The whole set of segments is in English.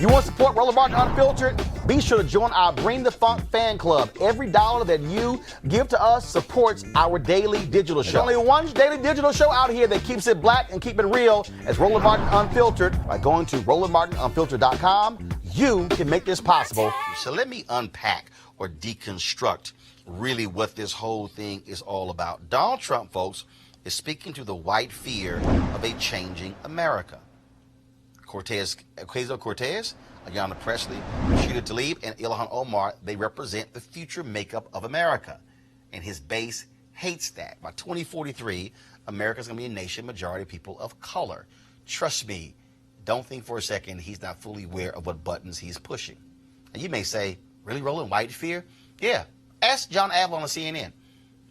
You want to support Roland Unfiltered? Be sure to join our Bring the Funk fan club. Every dollar that you give to us supports our daily digital show. There's only one daily digital show out here that keeps it black and keep it real. It's Roland Martin Unfiltered. By going to RolandMartinUnfiltered.com, you can make this possible. So let me unpack or deconstruct really what this whole thing is all about. Donald Trump, folks, is speaking to the white fear of a changing America. Ocasio-Cortez, Ayanna Pressley, Rashida Tlaib, and Ilhan Omar, they represent the future makeup of America. And his base hates that. By 2043, America's going to be a nation majority of people of color. Trust me, don't think for a second he's not fully aware of what buttons he's pushing. And you may say, really, Roland, white fear? Yeah. Ask John Avalon on CNN.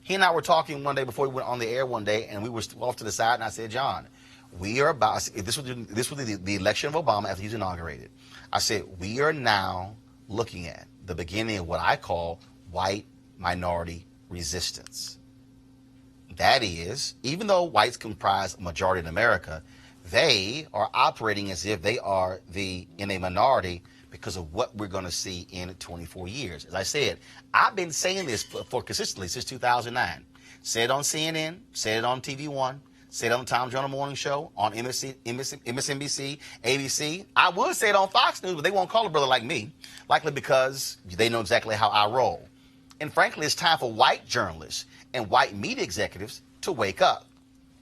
He and I were talking one day before we went on the air one day, and we were off to the side, and I said, John, we are about, this was the election of Obama after he was inaugurated. I said, we are now looking at the beginning of what I call white minority resistance. That is, even though whites comprise a majority in America, they are operating as if they are in a minority because of what we're going to see in 24 years. As I said, I've been saying this for consistently since 2009. Said it on CNN, said it on TV One, said it on the Tom Joyner Morning Show, on MSNBC, ABC. I would say it on Fox News, but they won't call a brother like me, likely because they know exactly how I roll. And frankly, it's time for white journalists and white media executives to wake up.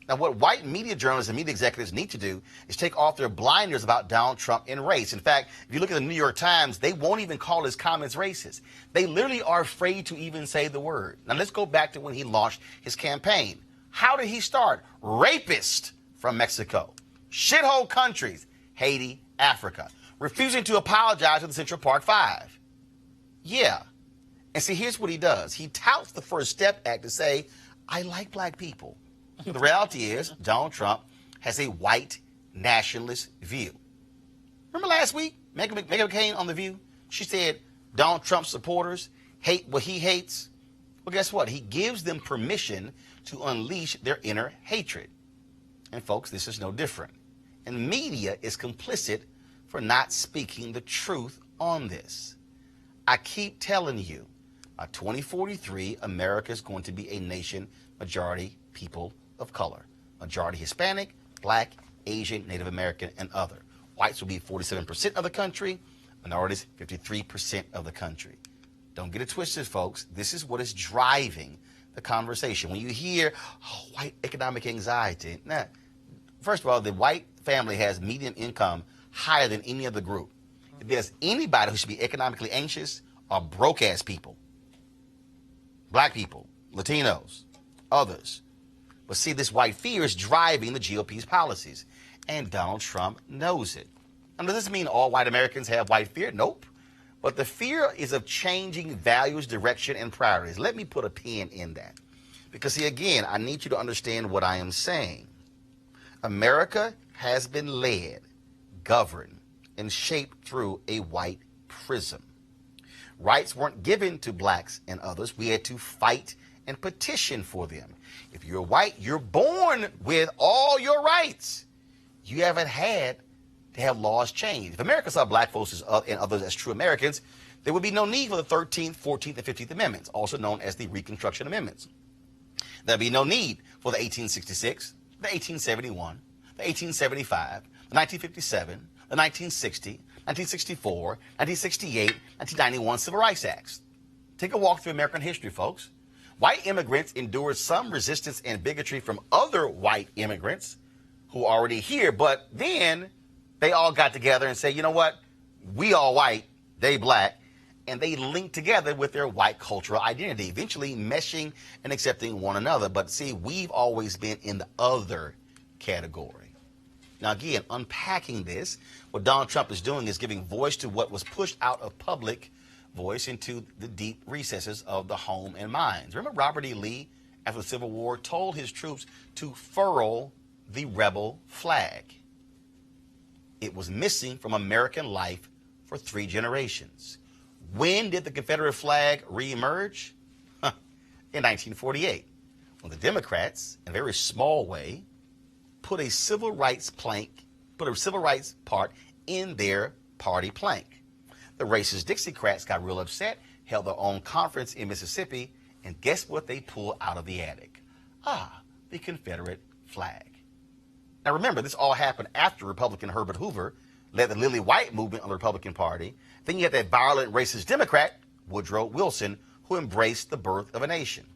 Now, what white media journalists and media executives need to do is take off their blinders about Donald Trump and race. In fact, if you look at the New York Times, they won't even call his comments racist. They literally are afraid to even say the word. Now, let's go back to when he launched his campaign. How did he start? Rapist from Mexico, shithole countries, Haiti, Africa, refusing to apologize to the Central Park Five. Yeah. And see, here's what he does. He touts the First Step Act to say, I like black people. The reality is Donald Trump has a white nationalist view. Remember last week, Meghan McCain on The View? She said Donald Trump supporters hate what he hates. Well, guess what? He gives them permission to unleash their inner hatred. And folks, this is no different. And media is complicit for not speaking the truth on this. I keep telling you, by 2043, America is going to be a nation majority people of color. Majority Hispanic, Black, Asian, Native American, and other. Whites will be 47% of the country, minorities 53% of the country. Don't get it twisted, folks. This is what is driving the conversation. When you hear white economic anxiety, now, first of all, the white family has median income higher than any other group. If there's anybody who should be economically anxious, are broke-ass people. Black people, Latinos, others. But see, this white fear is driving the GOP's policies, and Donald Trump knows it. Now, does this mean all white Americans have white fear? Nope. But the fear is of changing values, direction, and priorities. Let me put a pin in that. Because, see, again, I need you to understand what I am saying. America has been led, governed, and shaped through a white prism. Rights weren't given to blacks and others. We had to fight and petition for them. If you're white, you're born with all your rights. You haven't had to have laws changed. If America saw black folks and others as true Americans, there would be no need for the 13th, 14th, and 15th Amendments, also known as the Reconstruction Amendments. There'd be no need for the 1866, the 1871, the 1875, the 1957, the 1960, 1964, 1968, 1991 Civil Rights Acts. Take a walk through American history, folks. White immigrants endured some resistance and bigotry from other white immigrants who are already here, but then they all got together and said, you know what? We all white, they black, and they linked together with their white cultural identity, eventually meshing and accepting one another. But see, we've always been in the other category. Now, again, unpacking this, what Donald Trump is doing is giving voice to what was pushed out of public voice into the deep recesses of the home and minds. Remember Robert E. Lee, after the Civil War, told his troops to furl the rebel flag. It was missing from American life for 3 generations. When did the Confederate flag reemerge? In 1948, when the Democrats, in a very small way, put a civil rights part in their party plank. The racist Dixiecrats got real upset, held their own conference in Mississippi, and guess what they pulled out of the attic? The Confederate flag. Now remember, this all happened after Republican Herbert Hoover led the Lily White movement on the Republican Party. Then you had that violent racist Democrat, Woodrow Wilson, who embraced the birth of a nation.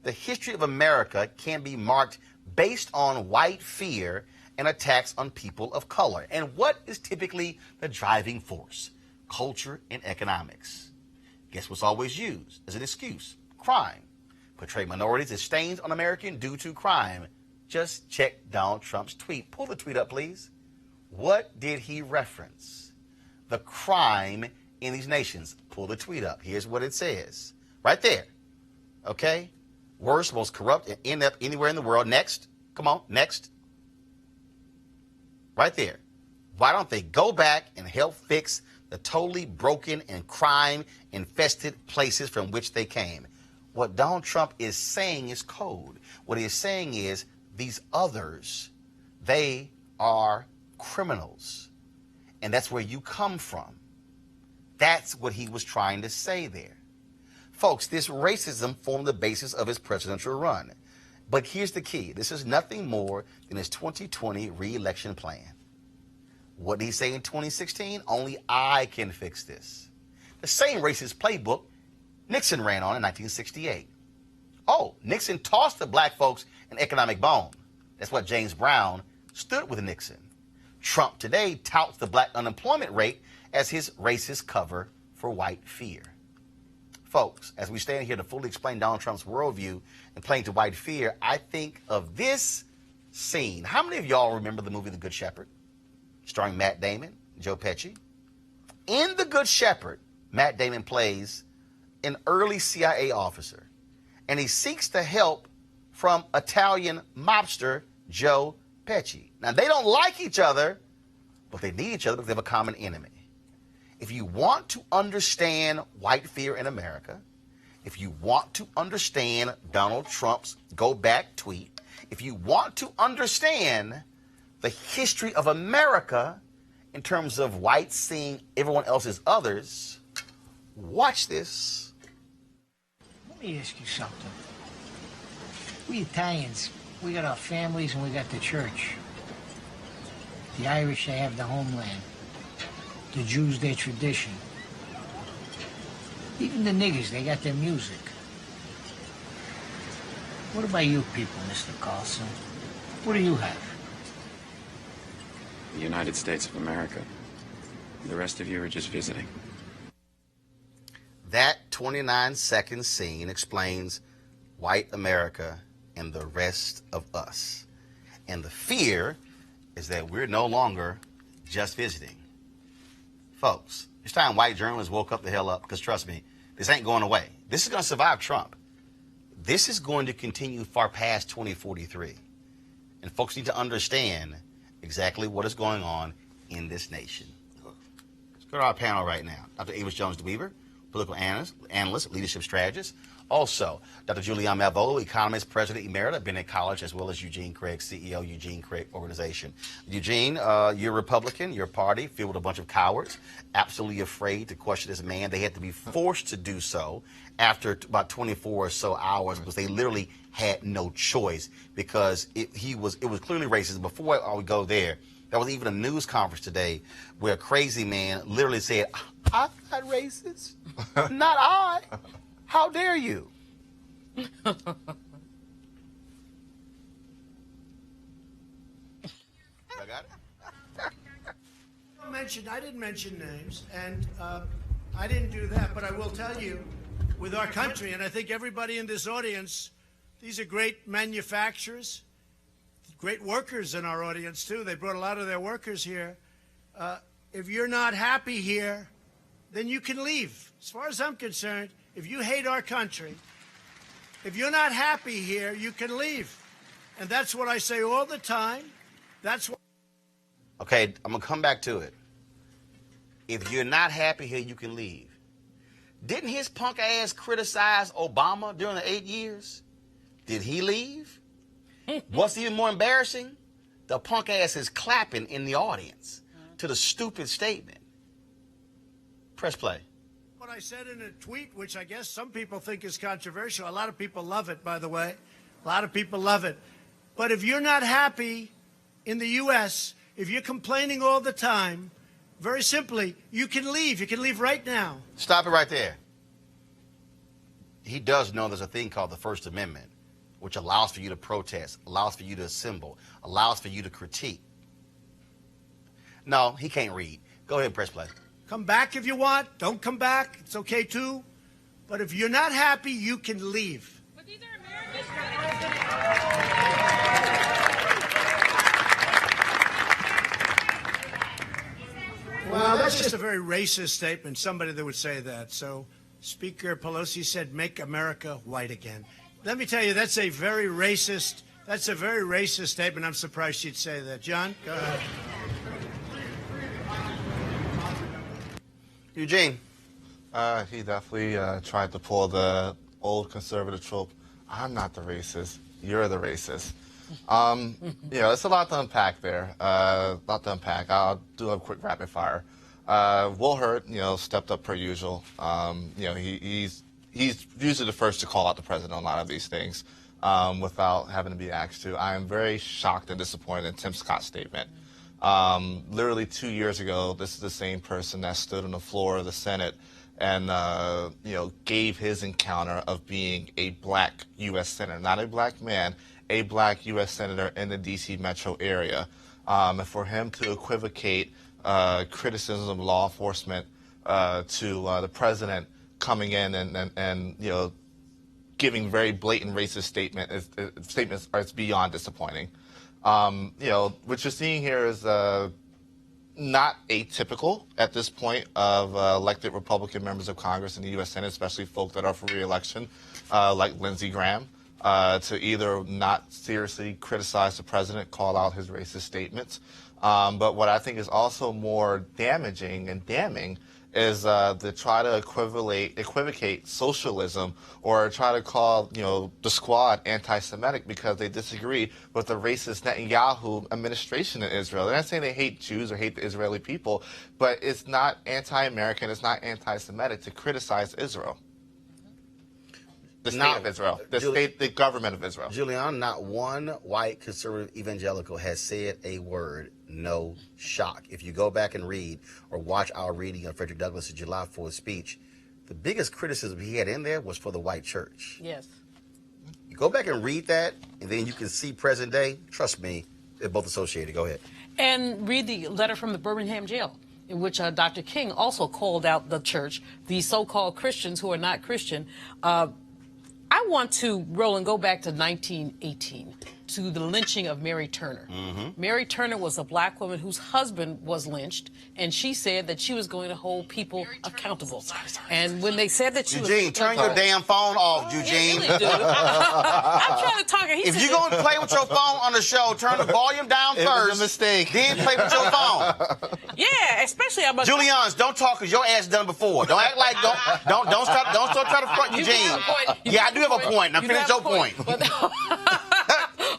The history of America can be marked based on white fear and attacks on people of color. And what is typically the driving force? Culture and economics. Guess what's always used as an excuse? Crime. Portray minorities as stains on American due to crime. Just check Donald Trump's tweet. Pull the tweet up, please. What did he reference? The crime in these nations. Pull the tweet up. Here's what it says. Right there. Okay? Worst, most corrupt, and end up anywhere in the world. Next. Come on. Next. Right there. Why don't they go back and help fix the totally broken and crime-infested places from which they came? What Donald Trump is saying is code. What he is saying is these others, they are criminals. And that's where you come from. That's what he was trying to say there. Folks, this racism formed the basis of his presidential run. But here's the key. This is nothing more than his 2020 re-election plan. What did he say in 2016? Only I can fix this. The same racist playbook Nixon ran on in 1968. Oh, Nixon tossed the black folks an economic bone. That's what James Brown stood with Nixon. Trump today touts the black unemployment rate as his racist cover for white fear. Folks, as we stand here to fully explain Donald Trump's worldview and playing to white fear, I think of this scene. How many of y'all remember the movie The Good Shepherd, starring Matt Damon, Joe Pesci? In The Good Shepherd, Matt Damon plays an early CIA officer, and he seeks the help from Italian mobster Joe Pesci. Now, they don't like each other, but they need each other because they have a common enemy. If you want to understand white fear in America, if you want to understand Donald Trump's go back tweet, if you want to understand the history of America in terms of whites seeing everyone else as others, watch this. Let me ask you something. We Italians, we got our families and we got the church. The Irish, they have the homeland. The Jews, their tradition. Even the niggers, they got their music. What about you people, Mr. Carlson? What do you have? The United States of America. The rest of you are just visiting. That 29-second scene explains white America and the rest of us. And the fear is that we're no longer just visiting. Folks, it's time white journalists woke up the hell up, because trust me, this ain't going away. This is going to survive Trump. This is going to continue far past 2043. And folks need to understand exactly what is going on in this nation. Let's go to our panel right now. Dr. Amos Jones DeWeaver, political analyst, leadership strategist, Also, Dr. Julian Malvolio, economist, president emerita, been in college, as well as Eugene Craig, CEO, Eugene Craig Organization. Eugene, you're Republican, your party, filled with a bunch of cowards, absolutely afraid to question this man. They had to be forced to do so after about 24 or so hours because they literally had no choice because it was clearly racist. Before we go there, there was even a news conference today where a crazy man literally said, "I'm not racist. Not I. How dare you?" I got it? I didn't mention names, and I didn't do that, but I will tell you, with our country, and I think everybody in this audience, these are great manufacturers, great workers in our audience, too. They brought a lot of their workers here. If you're not happy here, then you can leave. As far as I'm concerned, if you hate our country, if you're not happy here, you can leave. And that's what I say all the time. That's what... Okay, I'm going to come back to it. If you're not happy here, you can leave. Didn't his punk ass criticize Obama during the 8 years? Did he leave? What's even more embarrassing? The punk ass is clapping in the audience to the stupid statement. Press play. What I said in a tweet, which I guess some people think is controversial. A lot of people love it, by the way. A lot of people love it. But if you're not happy in the U.S., if you're complaining all the time, very simply, you can leave. You can leave right now. Stop it right there. He does know there's a thing called the First Amendment, which allows for you to protest, allows for you to assemble, allows for you to critique. No, he can't read. Go ahead and press play. Come back if you want. Don't come back. It's okay, too. But if you're not happy, you can leave. But these are Americans. Well, that's just a very racist statement, somebody that would say that. So Speaker Pelosi said, "Make America white again." Let me tell you, that's a very racist statement. I'm surprised she'd say that. John, go ahead. Eugene. He definitely tried to pull the old conservative trope. I'm not the racist. You're the racist. It's a lot to unpack there. I'll do a quick rapid fire. Will Hurt, stepped up per usual. He's usually the first to call out the president on a lot of these things without having to be asked to. I am very shocked and disappointed in Tim Scott's statement. Literally 2 years ago, this is the same person that stood on the floor of the Senate and, gave his encounter of being a black U.S. senator, not a black man, a black U.S. senator in the D.C. metro area. And for him to equivocate criticism of law enforcement to the president coming in and giving very blatant racist statements is beyond disappointing. What you're seeing here is not atypical at this point of elected Republican members of Congress in the U.S. Senate, especially folk that are for re-election, like Lindsey Graham, to either not seriously criticize the president, call out his racist statements. But what I think is also more damaging and damning is to try to equivocate socialism or try to call, the squad anti-Semitic because they disagree with the racist Netanyahu administration in Israel. They're not saying they hate Jews or hate the Israeli people, but it's not anti-American, it's not anti-Semitic to criticize Israel. The state of Israel, the government of Israel. Julian, not one white conservative evangelical has said a word. No shock. If you go back and read or watch our reading of Frederick Douglass' July 4th speech, the biggest criticism he had in there was for the white church. Yes. You go back and read that, and then you can see present day. Trust me, they're both associated. Go ahead. And read the letter from the Birmingham jail, in which Dr. King also called out the church, the so-called Christians who are not Christian. I want to, Roland, go back to 1918 to the lynching of Mary Turner. Mary Turner was a black woman whose husband was lynched, and she said that she was going to hold people accountable. And when they said that she Eugene, was... turn your damn phone off, Eugene. Really, dude. I'm trying to talk. If you're going to play with your phone on the show, turn the volume down It first. was a mistake. Then play with your phone. Yeah, especially about... Julians, don't talk because your ass done before. Don't act like don't start trying to front Eugene. Yeah, I do have a point. Now finish your point.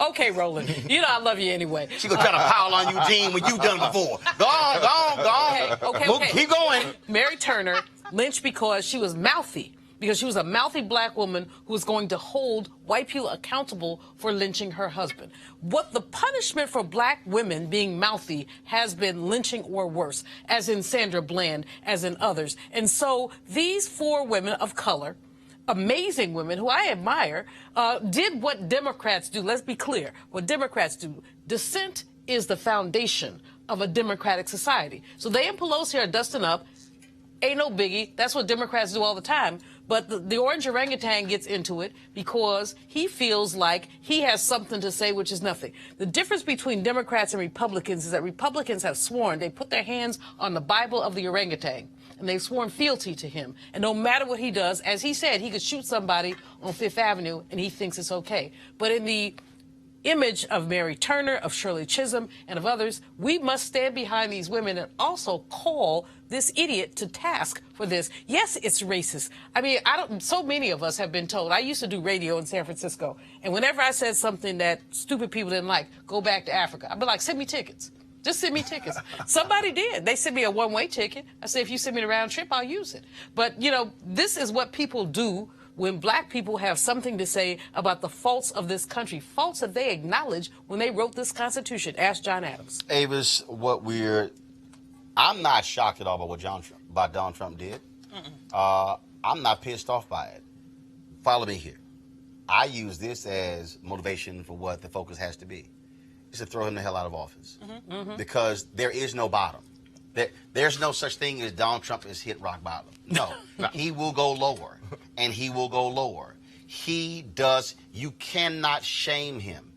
Okay, Roland. You know I love you anyway. She gonna try to pile on Eugene when you done before. Go on. Okay. Keep going. Mary Turner lynched because she was mouthy. Because she was a mouthy black woman who was going to hold white people accountable for lynching her husband. What the punishment for black women being mouthy has been lynching or worse, as in Sandra Bland, as in others. And so these 4 women of color, amazing women who I admire, did what Democrats do. Let's be clear. What Democrats do. Dissent is the foundation of a democratic society. So they and Pelosi are dusting up. Ain't no biggie. That's what Democrats do all the time. But the orange orangutan gets into it because he feels like he has something to say, which is nothing. The difference between Democrats and Republicans is that Republicans have sworn, they put their hands on the Bible of the orangutan, and they've sworn fealty to him. And no matter what he does, as he said, he could shoot somebody on Fifth Avenue, and he thinks it's okay. But in the image of Mary Turner, of Shirley Chisholm, and of others, we must stand behind these women and also call this idiot to task for this. Yes, it's racist. I mean, so many of us have been told. I used to do radio in San Francisco, and whenever I said something that stupid people didn't like, go back to Africa, I'd be like, send me tickets. Just send me tickets. Somebody did. They sent me a one-way ticket. I said, if you send me the round trip, I'll use it. But, you know, this is what people do when black people have something to say about the faults of this country, faults that they acknowledged when they wrote this Constitution. Ask John Adams. Avis, I'm not shocked at all by what Donald Trump did. I'm not pissed off by it. Follow me here. I use this as motivation for what the focus has to be. It's to throw him the hell out of office. Because there is no bottom. There's no such thing as Donald Trump has hit rock bottom. No. He will go lower, and he will go lower. You cannot shame him.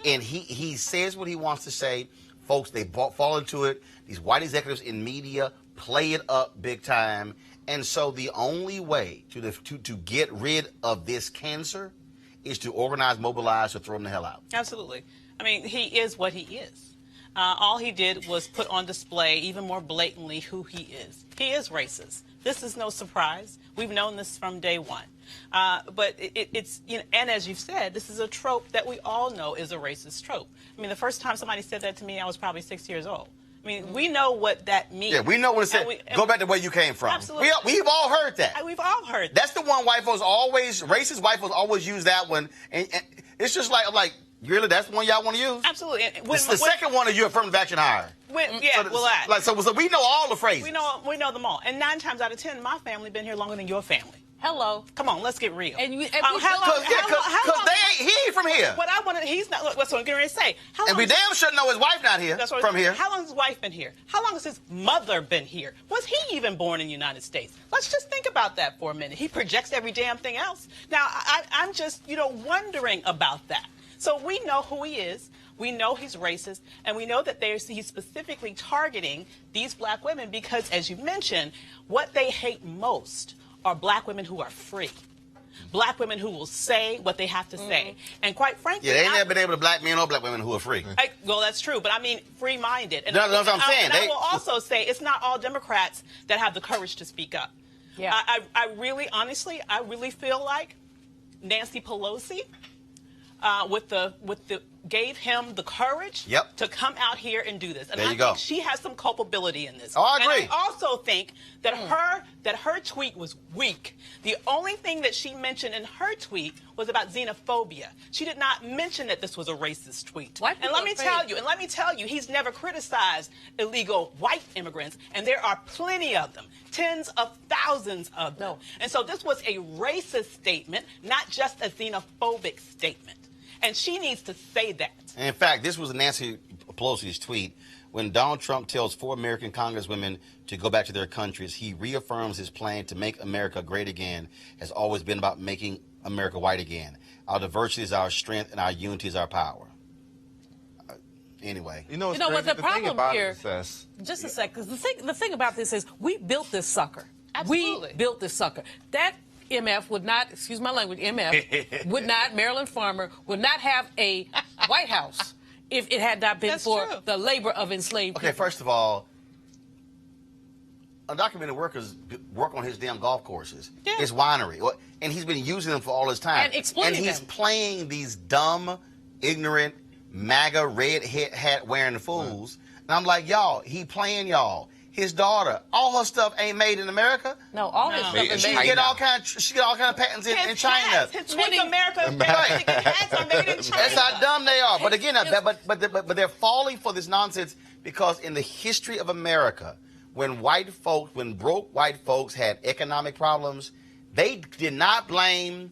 And he says what he wants to say. Folks, they fall into it. These white executives in media play it up big time. And so the only way to get rid of this cancer is to organize, mobilize, or throw him the hell out. Absolutely. I mean, he is what he is. All he did was put on display even more blatantly who he is. He is racist. This is no surprise. We've known this from day one. But it's, you know, and as you've said, this is a trope that we all know is a racist trope. I mean, the first time somebody said that to me, I was probably 6 years old. I mean, we know what that means. Yeah, we know what it says. Go back to where you came from. Absolutely. We've all heard that. We've all heard that. That's the one white folks racist white folks always use that one. And it's just like, really, that's the one y'all want to use? Absolutely. The second one is your affirmative action hire. So we know all the phrases. We know them all. And 9 times out of 10, my family been here longer than your family. Hello. Come on, let's get real. And he ain't from here. What I want to, he's not. Look, that's what I'm getting ready to say. And we damn sure know his wife not here. From here. How long has his wife been here? How long has his mother been here? Was he even born in the United States? Let's just think about that for a minute. He projects every damn thing else. Now, I'm just, wondering about that. So we know who he is. We know he's racist, and we know that he's specifically targeting these black women because, as you mentioned, what they hate most are black women who are free. Black women who will say what they have to say. And quite frankly... Yeah, they ain't never been able to black men or black women who are free. Well, that's true, but I mean free-minded. And that's what I'm saying. I will also say it's not all Democrats that have the courage to speak up. Yeah. I really, honestly, I really feel like Nancy Pelosi gave him the courage to come out here and do this. And I think she has some culpability in this. Oh, I agree. And I also think that her tweet was weak. The only thing that she mentioned in her tweet was about xenophobia. She did not mention that this was a racist tweet. And let me tell you, he's never criticized illegal white immigrants, and there are plenty of them, tens of thousands of them. And so this was a racist statement, not just a xenophobic statement. And she needs to say that. And in fact, this was Nancy Pelosi's tweet. When Donald Trump tells 4 American congresswomen to go back to their countries, he reaffirms his plan to make America great again has always been about making America white again. Our diversity is our strength and our unity is our power. Anyway. You know, You know what the thing problem about here? it is this. Just a sec, because the thing about this is we built this sucker. Absolutely. We built this sucker. That MF would not, excuse my language, MF would not, Maryland Farmer would not have a White House if it had not been That's for true. the labor of enslaved Okay, people. first of all, undocumented workers work on his damn golf courses, Yeah. his winery, and he's been using them for all his time. And exploiting And he's them. playing these dumb, ignorant, MAGA red hat wearing fools. And I'm like, y'all, he playing y'all. His daughter, all her stuff ain't made in America. No, all this No. stuff Made in is She made. get all kind of patents in China. Hats, his Make America Great hats are made in China. That's how dumb they are. But again, but they're falling for this nonsense because in the history of America, when broke white folks had economic problems, they did not blame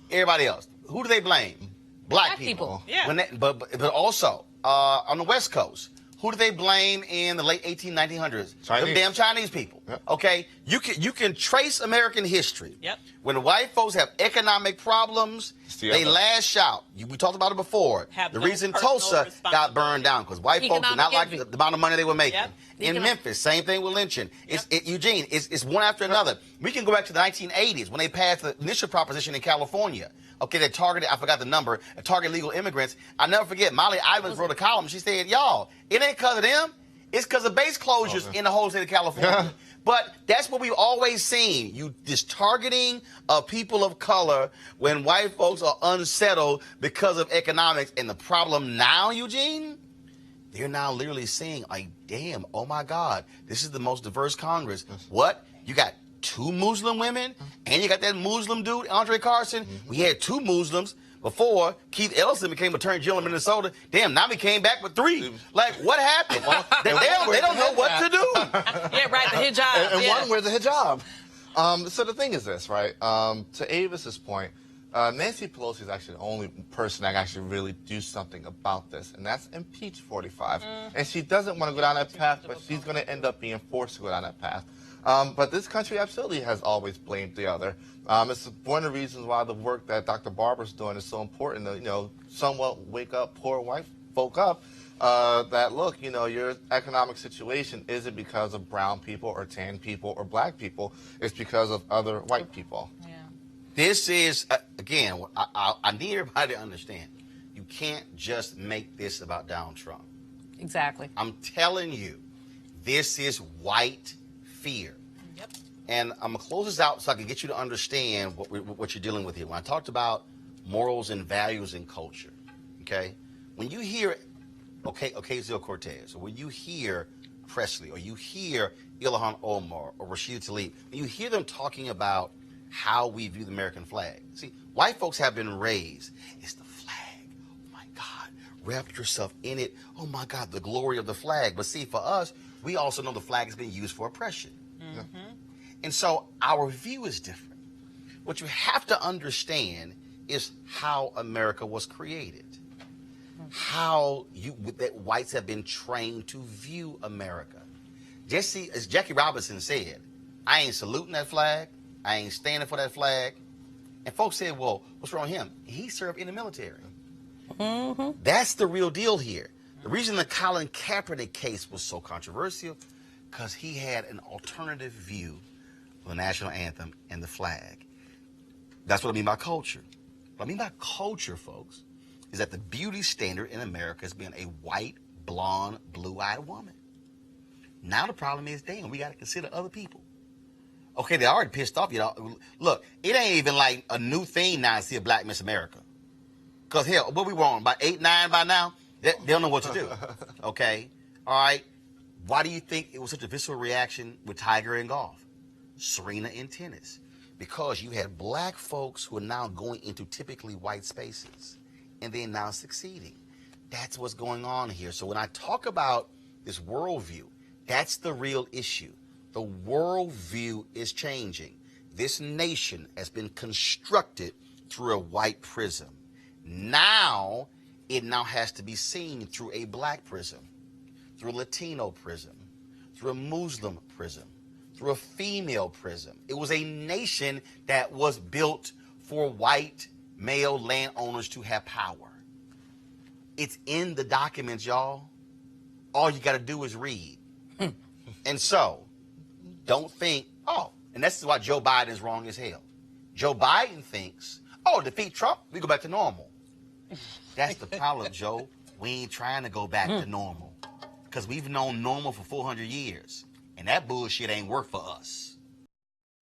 everybody else. Who do they blame? Black people. Yeah. But also on the West Coast, who do they blame in the late 1900s? Chinese. The damn Chinese people. Yep. Okay, you can trace American history. Yep. When white folks have economic problems, they lash out. We talked about it before. Have The no reason personal Tulsa got burned down because white folks did not Economic like envy. the amount of money they were making. Yep. In Memphis, same thing with lynching. Eugene, it's one after another. We can go back to the 1980s when they passed the initial proposition in California. Okay, they targeted, I forgot the number, targeted legal immigrants. I'll never forget, Molly Ivins wrote a column. She said, y'all, it ain't because of them. It's because of base closures in the whole state of California. But that's what we've always seen. This targeting of people of color when white folks are unsettled because of economics. And the problem now, Eugene, they're now literally saying, like, damn, oh my God, this is the most diverse Congress. What? You got 2 Muslim women, and you got that Muslim dude, Andre Carson. We had 2 Muslims before Keith Ellison became Attorney General of Minnesota. Damn, now we came back with 3. Like, what happened? they don't know what to do. Yeah, right, the hijab. And yeah. one wears a hijab. So the thing is this, right? To Avis's point, Nancy Pelosi is actually the only person that can actually really do something about this, and that's impeach 45. And she doesn't want to go down that path, but she's going to end up being forced to go down that path. But this country absolutely has always blamed the other. It's one of the reasons why the work that Dr. Barber's doing is so important to, somewhat wake up poor white folk up. That look, your economic situation isn't because of brown people or tan people or black people. It's because of other white people. Yeah. This is, again, I need everybody to understand. You can't just make this about Donald Trump. Exactly. I'm telling you, this is white fear. Yep. And I'm going to close this out so I can get you to understand what you're dealing with here. When I talked about morals and values and culture, okay? When you hear Ocasio-Cortez, or when you hear Presley, or you hear Ilhan Omar, or Rashida Tlaib, when you hear them talking about how we view the American flag. See, white folks have been raised. It's the flag. Oh, my God. Wrap yourself in it. Oh, my God, the glory of the flag. But see, for us, we also know the flag has been used for oppression. Mm-hmm. And so our view is different. What you have to understand is how America was created. How that whites have been trained to view America. As Jackie Robinson said, I ain't saluting that flag. I ain't standing for that flag. And folks said, well, what's wrong with him? He served in the military. Mm-hmm. That's the real deal here. The reason the Colin Kaepernick case was so controversial, because he had an alternative view of the national anthem and the flag. That's what I mean by culture. What I mean by culture, folks, is that the beauty standard in America has been a white, blonde, blue-eyed woman. Now the problem is, damn, we got to consider other people. Okay, they already pissed off. Look, it ain't even like a new thing now to see a black Miss America. Because, hell, what we want, about 8, 9 by now? They don't know what to do. Okay? All right? Why do you think it was such a visceral reaction with Tiger in golf? Serena in tennis? Because you had black folks who are now going into typically white spaces, and they're now succeeding. That's what's going on here. So when I talk about this worldview, that's the real issue. The worldview is changing. This nation has been constructed through a white prism. Now, it now has to be seen through a black prism, through a Latino prism, through a Muslim prism, through a female prism. It was a nation that was built for white male landowners to have power. It's in the documents, y'all. All you got to do is read. And so, don't think, oh, and that's why Joe Biden is wrong as hell. Joe Biden thinks, oh, defeat Trump, we go back to normal. That's the problem, Joe. We ain't trying to go back to normal. Because we've known normal for 400 years. And that bullshit ain't work for us.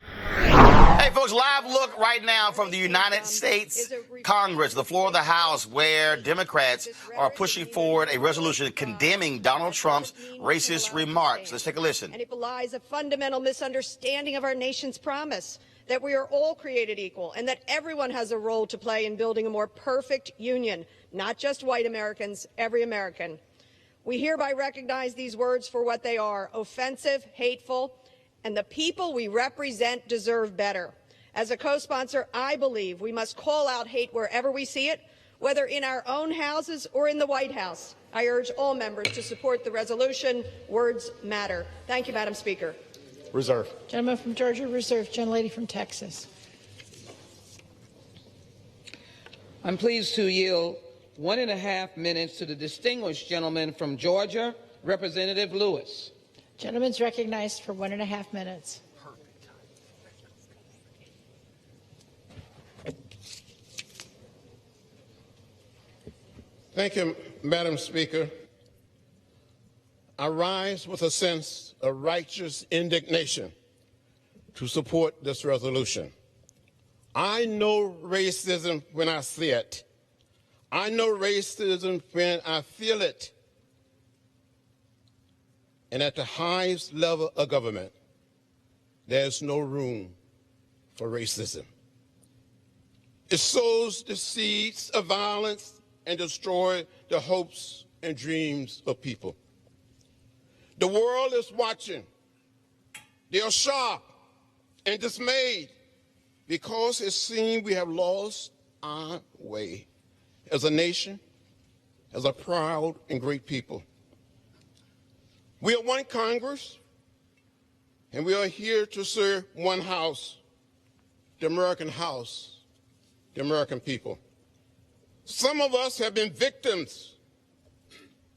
Hey, folks, live look right now from the United States Congress, the floor of the House, where Democrats are pushing forward a resolution condemning Donald Trump's racist remarks. Let's take a listen. And it belies a fundamental misunderstanding of our nation's promise that we are all created equal and that everyone has a role to play in building a more perfect union, not just white Americans, every American. We hereby recognize these words for what they are: offensive, hateful, and the people we represent deserve better. As a co-sponsor, I believe we must call out hate wherever we see it, whether in our own houses or in the White House. I urge all members to support the resolution. Words matter. Thank you, Madam Speaker. Reserve. Gentleman from Georgia, reserve. Gentlelady from Texas. I'm pleased to yield 1.5 minutes to the distinguished gentleman from Georgia, Representative Lewis. Gentleman's recognized for 1.5 minutes. Thank you, Madam Speaker. I rise with a sense of righteous indignation to support this resolution. I know racism when I see it. I know racism when I feel it. And at the highest level of government, there's no room for racism. It sows the seeds of violence and destroys the hopes and dreams of people. The world is watching. They are shocked and dismayed because it seems we have lost our way as a nation, as a proud and great people. We are one Congress, and we are here to serve one House, the American House, the American people. Some of us have been victims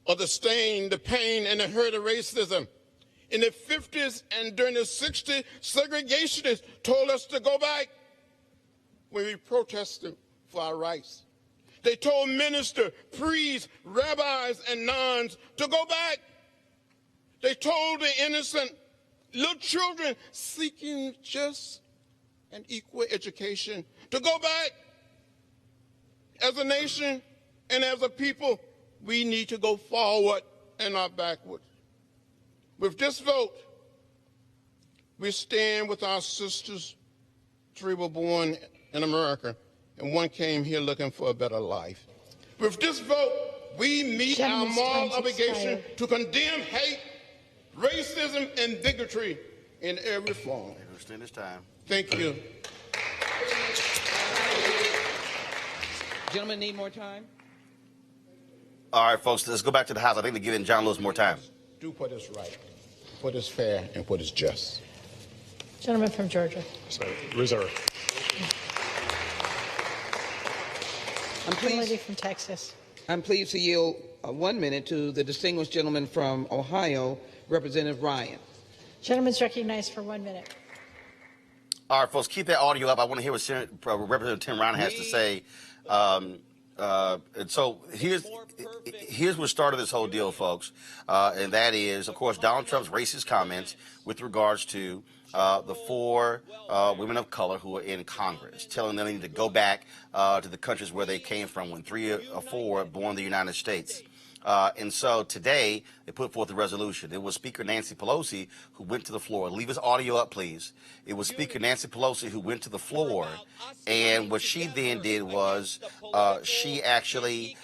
of the stain, the pain, and the hurt of racism. In the 50s and during the 60s, segregationists told us to go back when we protested for our rights. They told ministers, priests, rabbis, and nuns to go back. They told the innocent little children seeking just an equal education to go back. As a nation and as a people, we need to go forward and not backward. With this vote, we stand with our sisters. 3 were born in America, and 1 came here looking for a better life. With this vote, we meet our moral obligation to condemn hate, racism, and bigotry in every form. Thank you. Gentlemen need more time? All right, folks, let's go back to the House. I think they're giving John Lewis more time. Do what is right, what is fair, and what is just. Gentleman from Georgia. Reserve. Gentlelady from Texas. I'm pleased to yield 1 minute to the distinguished gentleman from Ohio, Representative Ryan. Gentleman's recognized for 1 minute. All right, folks, keep that audio up. I want to hear what Representative Tim Ryan has to say. And so here's what started this whole deal, folks, and that is, of course, Donald Trump's racist comments with regards to the 4 women of color who are in Congress, telling them they need to go back to the countries where they came from when 3 or 4 born in the United States. And so today they put forth a resolution. It was Speaker Nancy Pelosi who went to the floor. Leave his audio up, please. It was Speaker Nancy Pelosi who went to the floor, and what she then did was she actually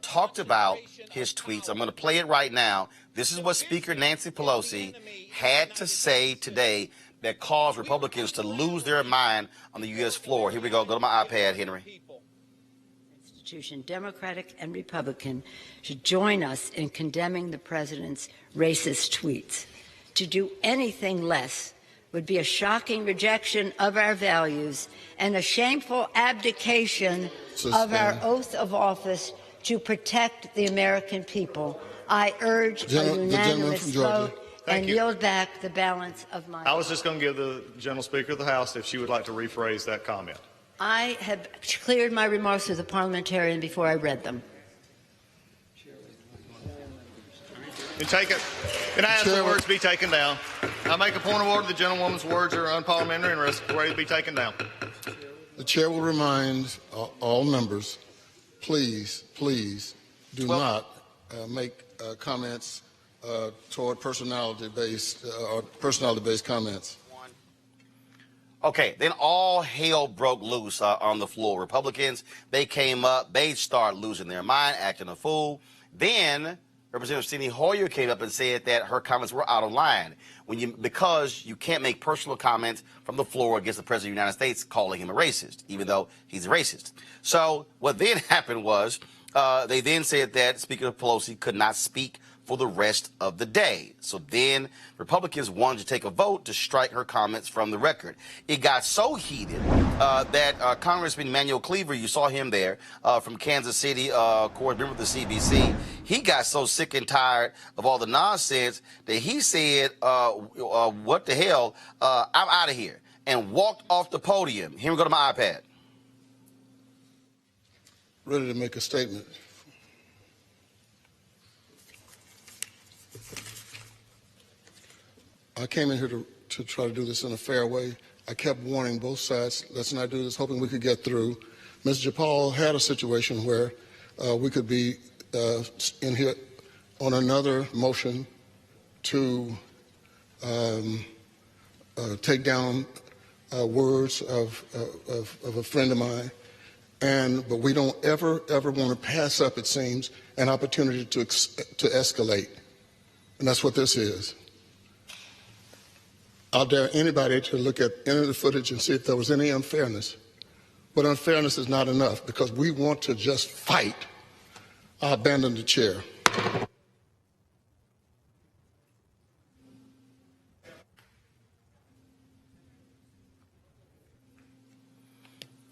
talked about his tweets. I'm going to play it right now. This is what Speaker Nancy Pelosi had to say today that caused Republicans to lose their mind on the U.S. floor. Here we go. Go to my iPad, Henry. Democratic and Republican, should join us in condemning the president's racist tweets. To do anything less would be a shocking rejection of our values and a shameful abdication of our oath of office to protect the American people. I urge a unanimous vote and yield back the balance of my I was just going to give the General Speaker of the House if she would like to rephrase that comment. I have cleared my remarks with the parliamentarian before I read them. And take it. Can I ask the words be taken down? I make a point of order. The gentlewoman's words are unparliamentary and ready to be taken down. The chair will remind all members, please do not make comments toward personality-based comments. Okay, then all hell broke loose on the floor. Republicans, they came up, they started losing their mind, acting a fool. Then Representative Steny Hoyer came up and said that her comments were out of line because you can't make personal comments from the floor against the President of the United States, calling him a racist, even though he's a racist. So what then happened was they then said that Speaker Pelosi could not speak for the rest of the day. So then Republicans wanted to take a vote to strike her comments from the record. It got so heated that Congressman Emanuel Cleaver, you saw him there from Kansas City, of course, member of the CBC, he got so sick and tired of all the nonsense that he said, what the hell, I'm out of here, and walked off the podium. Here we go to my iPad. Ready to make a statement. I came in here to try to do this in a fair way. I kept warning both sides, let's not do this, hoping we could get through. Ms. Japal had a situation where we could be in here on another motion to take down words of a friend of mine. But we don't ever want to pass up, it seems, an opportunity to escalate. And that's what this is. I'll dare anybody to look at any of the footage and see if there was any unfairness. But unfairness is not enough because we want to just fight. I abandon the chair.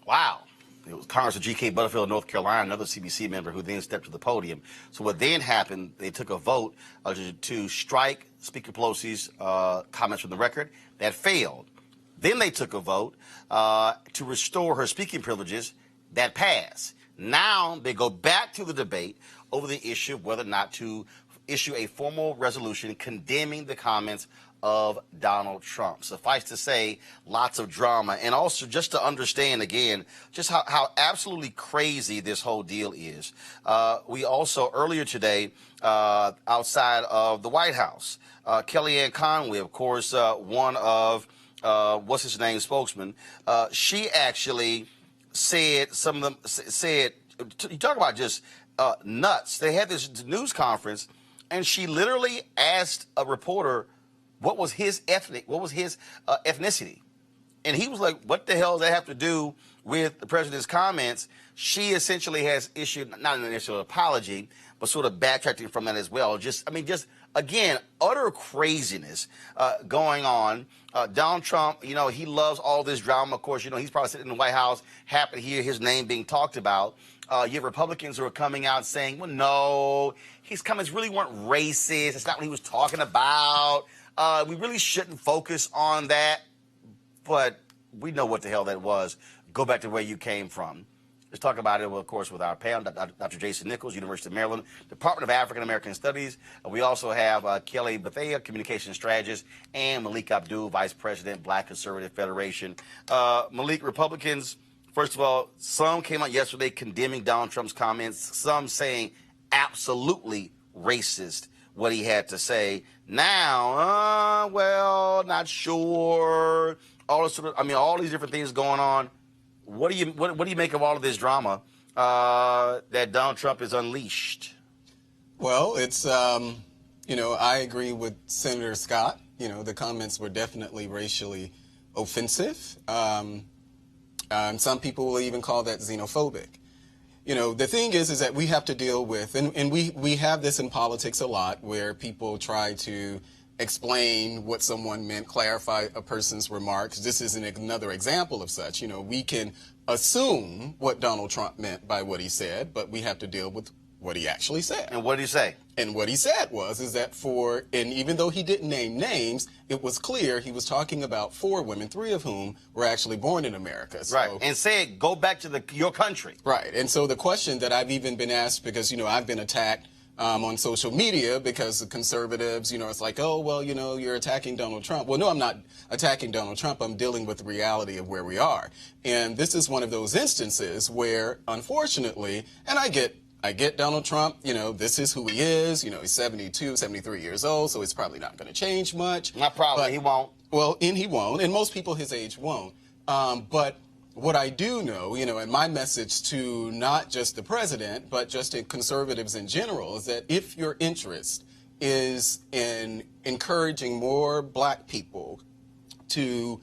Wow. It was Congressman G.K. Butterfield of North Carolina, another CBC member who then stepped to the podium. So what then happened, they took a vote to strike Speaker Pelosi's comments from the record. That failed. Then they took a vote to restore her speaking privileges. That passed. Now they go back to the debate over the issue of whether or not to issue a formal resolution condemning the comments of Donald Trump. Suffice to say, lots of drama. And also just to understand, again, just how absolutely crazy this whole deal is. We also, earlier today, outside of the White House, Kellyanne Conway, of course, one of, what's his name, spokesman, she actually said, some of them said, you talk about just nuts. They had this news conference, and she literally asked a reporter, what was his ethnicity? And he was like, what the hell does that have to do with the president's comments? She essentially has issued, not an initial apology, but sort of backtracking from that as well. Just again, utter craziness going on. Donald Trump, he loves all this drama. Of course, he's probably sitting in the White House, happy to hear his name being talked about. You have Republicans who are coming out saying, well, no, his comments really weren't racist. It's not what he was talking about. We really shouldn't focus on that, but we know what the hell that was. Go back to where you came from. Let's talk about it, of course, with our panel, Dr. Jason Nichols, University of Maryland, Department of African American Studies. We also have Kelly Bethea, Communication Strategist, and Malik Abdul, Vice President, Black Conservative Federation. Malik, Republicans, first of all, some came out yesterday condemning Donald Trump's comments, some saying absolutely racist what he had to say. Now, well, not sure. All these different things going on. What do you make of all of this drama that Donald Trump is unleashed? Well, it's I agree with Senator Scott. The comments were definitely racially offensive. And some people will even call that xenophobic. The thing is that we have to deal with, and we have this in politics a lot, where people try to explain what someone meant, clarify a person's remarks. This is another example of such. We can assume what Donald Trump meant by what he said, but we have to deal with what he actually said. And what did he say? And what he said is that and even though he didn't name names, it was clear he was talking about 4 women, 3 of whom were actually born in America. So, right, and said, go back to your country. Right, and so the question that I've even been asked, because, I've been attacked on social media because the conservatives, it's like, oh, well, you're attacking Donald Trump. Well, no, I'm not attacking Donald Trump. I'm dealing with the reality of where we are. And this is one of those instances where, unfortunately, and I get Donald Trump, this is who he is. He's 72, 73 years old, so it's probably not going to change much. Not probably, but, he won't. Well, and he won't, and most people his age won't. But what I do know, and my message to not just the president, but just to conservatives in general, is that if your interest is in encouraging more black people to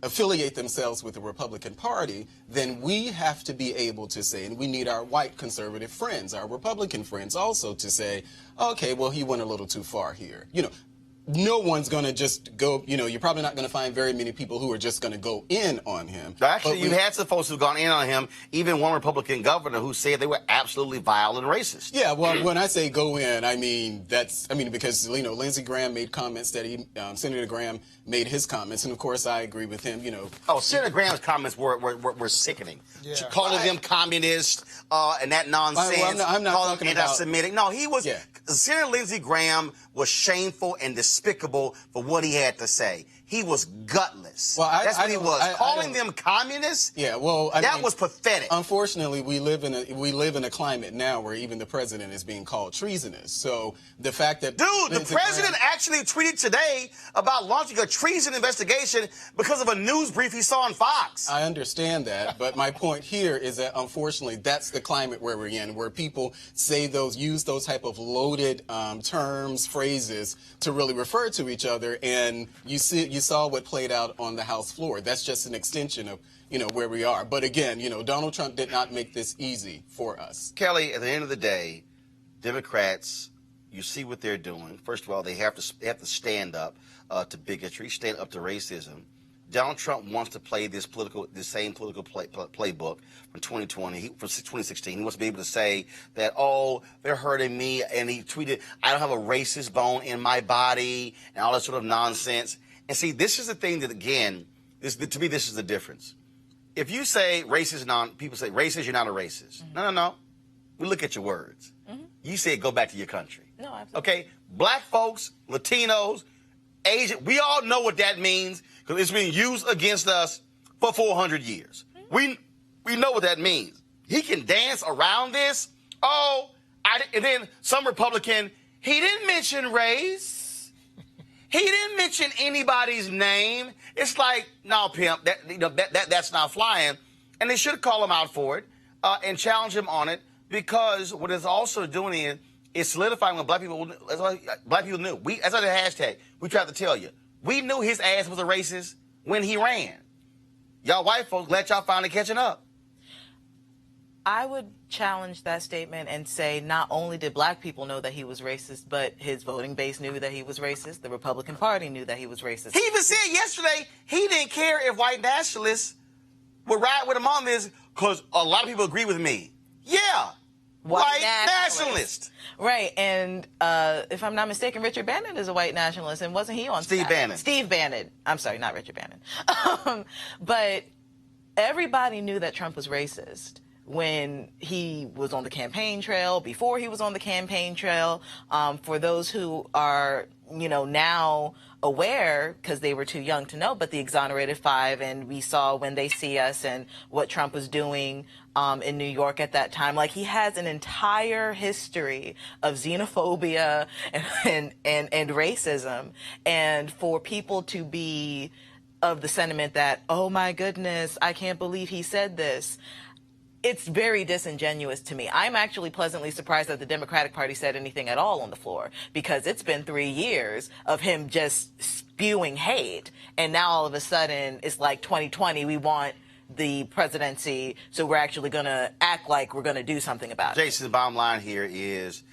affiliate themselves with the Republican Party, then we have to be able to say, and we need our white conservative friends, our Republican friends also to say, okay, well, he went a little too far here. No one's going to just go, you're probably not going to find very many people who are just going to go in on him. Actually, you had some folks who've gone in on him, even one Republican governor who said they were absolutely vile and racist. Yeah, well, when I say go in, I mean, because, Lindsey Graham made comments that Senator Graham made his comments, and of course I agree with him, Oh, Senator Graham's comments were sickening. Yeah. Calling them communists and that nonsense. Well, I'm not calling them anti-Semitic. No, he was, yeah. Senator Lindsey Graham was shameful and despicable for what he had to say. He was gutless. Well, that's what he was. Calling them communists? Yeah, well, that was pathetic. Unfortunately, we live in a climate now where even the president is being called treasonous. So the fact that the president actually tweeted today about launching a treason investigation because of a news brief he saw on Fox. I understand that, but my point here is that unfortunately that's the climate where we're in, where people use those type of loaded terms, phrases to really refer to each other, and you saw what played out on the House floor. That's just an extension of, where we are. But again, Donald Trump did not make this easy for us. Kelly, at the end of the day, Democrats, you see what they're doing. First of all, they have to stand up to bigotry, stand up to racism. Donald Trump wants to play this same political playbook from 2020, from 2016. He wants to be able to say that, oh, they're hurting me, and he tweeted, I don't have a racist bone in my body, and all that sort of nonsense. And see, this is the thing that, again, to me, this is the difference. If you say racist, people say racist, you're not a racist. Mm-hmm. No. We look at your words. Mm-hmm. You said go back to your country. No, absolutely. Okay, black folks, Latinos, Asian, we all know what that means because it's been used against us for 400 years. Mm-hmm. We know what that means. He can dance around this. And then some Republican, he didn't mention race. He didn't mention anybody's name. It's like, no, pimp, that's not flying. And they should call him out for it and challenge him on it, because what it's also doing is solidifying what black people knew. That's the hashtag. We tried to tell you. We knew his ass was a racist when he ran. Y'all white folks, glad y'all finally catching up. I would challenge that statement and say not only did black people know that he was racist, but his voting base knew that he was racist. The Republican Party knew that he was racist. He even said yesterday he didn't care if white nationalists would ride with him on this because a lot of people agree with me. Yeah. White nationalist. Right. And if I'm not mistaken, Richard Bannon is a white nationalist. And wasn't he on Steve Bannon? Steve Bannon. I'm sorry, not Richard Bannon. But everybody knew that Trump was racist when he was on the campaign trail, before he was on the campaign trail. For those who are, now aware, because they were too young to know, but the Exonerated Five, and we saw When They See Us and what Trump was doing in New York at that time. Like, he has an entire history of xenophobia and racism. And for people to be of the sentiment that, oh my goodness, I can't believe he said this, it's very disingenuous to me. I'm actually pleasantly surprised that the Democratic Party said anything at all on the floor, because it's been 3 years of him just spewing hate. And now all of a sudden it's like 2020, we want the presidency, so we're actually going to act like we're going to do something about it. Jason, the bottom line here is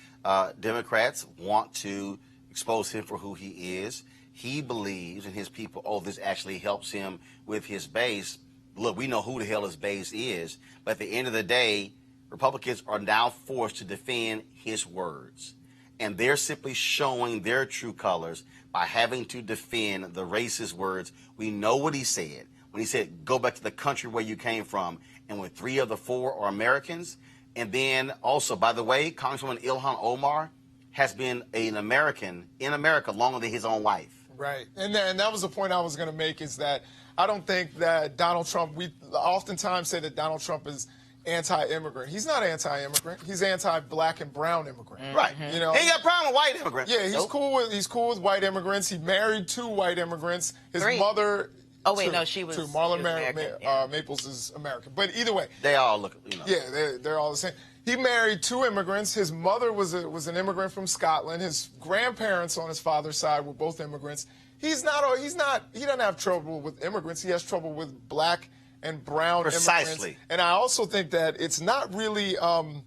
Democrats want to expose him for who he is. He believes, and his people, this actually helps him with his base. Look, we know who the hell his base is, but at the end of the day, Republicans are now forced to defend his words. And they're simply showing their true colors by having to defend the racist words. We know what he said. When he said, go back to the country where you came from, and when 3 of the 4 are Americans. And then also, by the way, Congresswoman Ilhan Omar has been an American in America longer than his own wife. Right. And that was the point I was going to make, is that I don't think that Donald Trump, we oftentimes say that Donald Trump is anti-immigrant. He's not anti-immigrant. He's anti-black and brown immigrant. Right. You know, he ain't got a problem with white immigrants. Yeah, he's cool with white immigrants. He married 2 white immigrants. His 3. mother. Oh wait, 2, no, she was. 2. Marlon American, Maples is American, but either way, they all look. You know. Yeah, they're all the same. He married 2 immigrants. His mother was an immigrant from Scotland. His grandparents on his father's side were both immigrants. He doesn't have trouble with immigrants. He has trouble with black and brown Precisely. immigrants. And I also think that it's not really an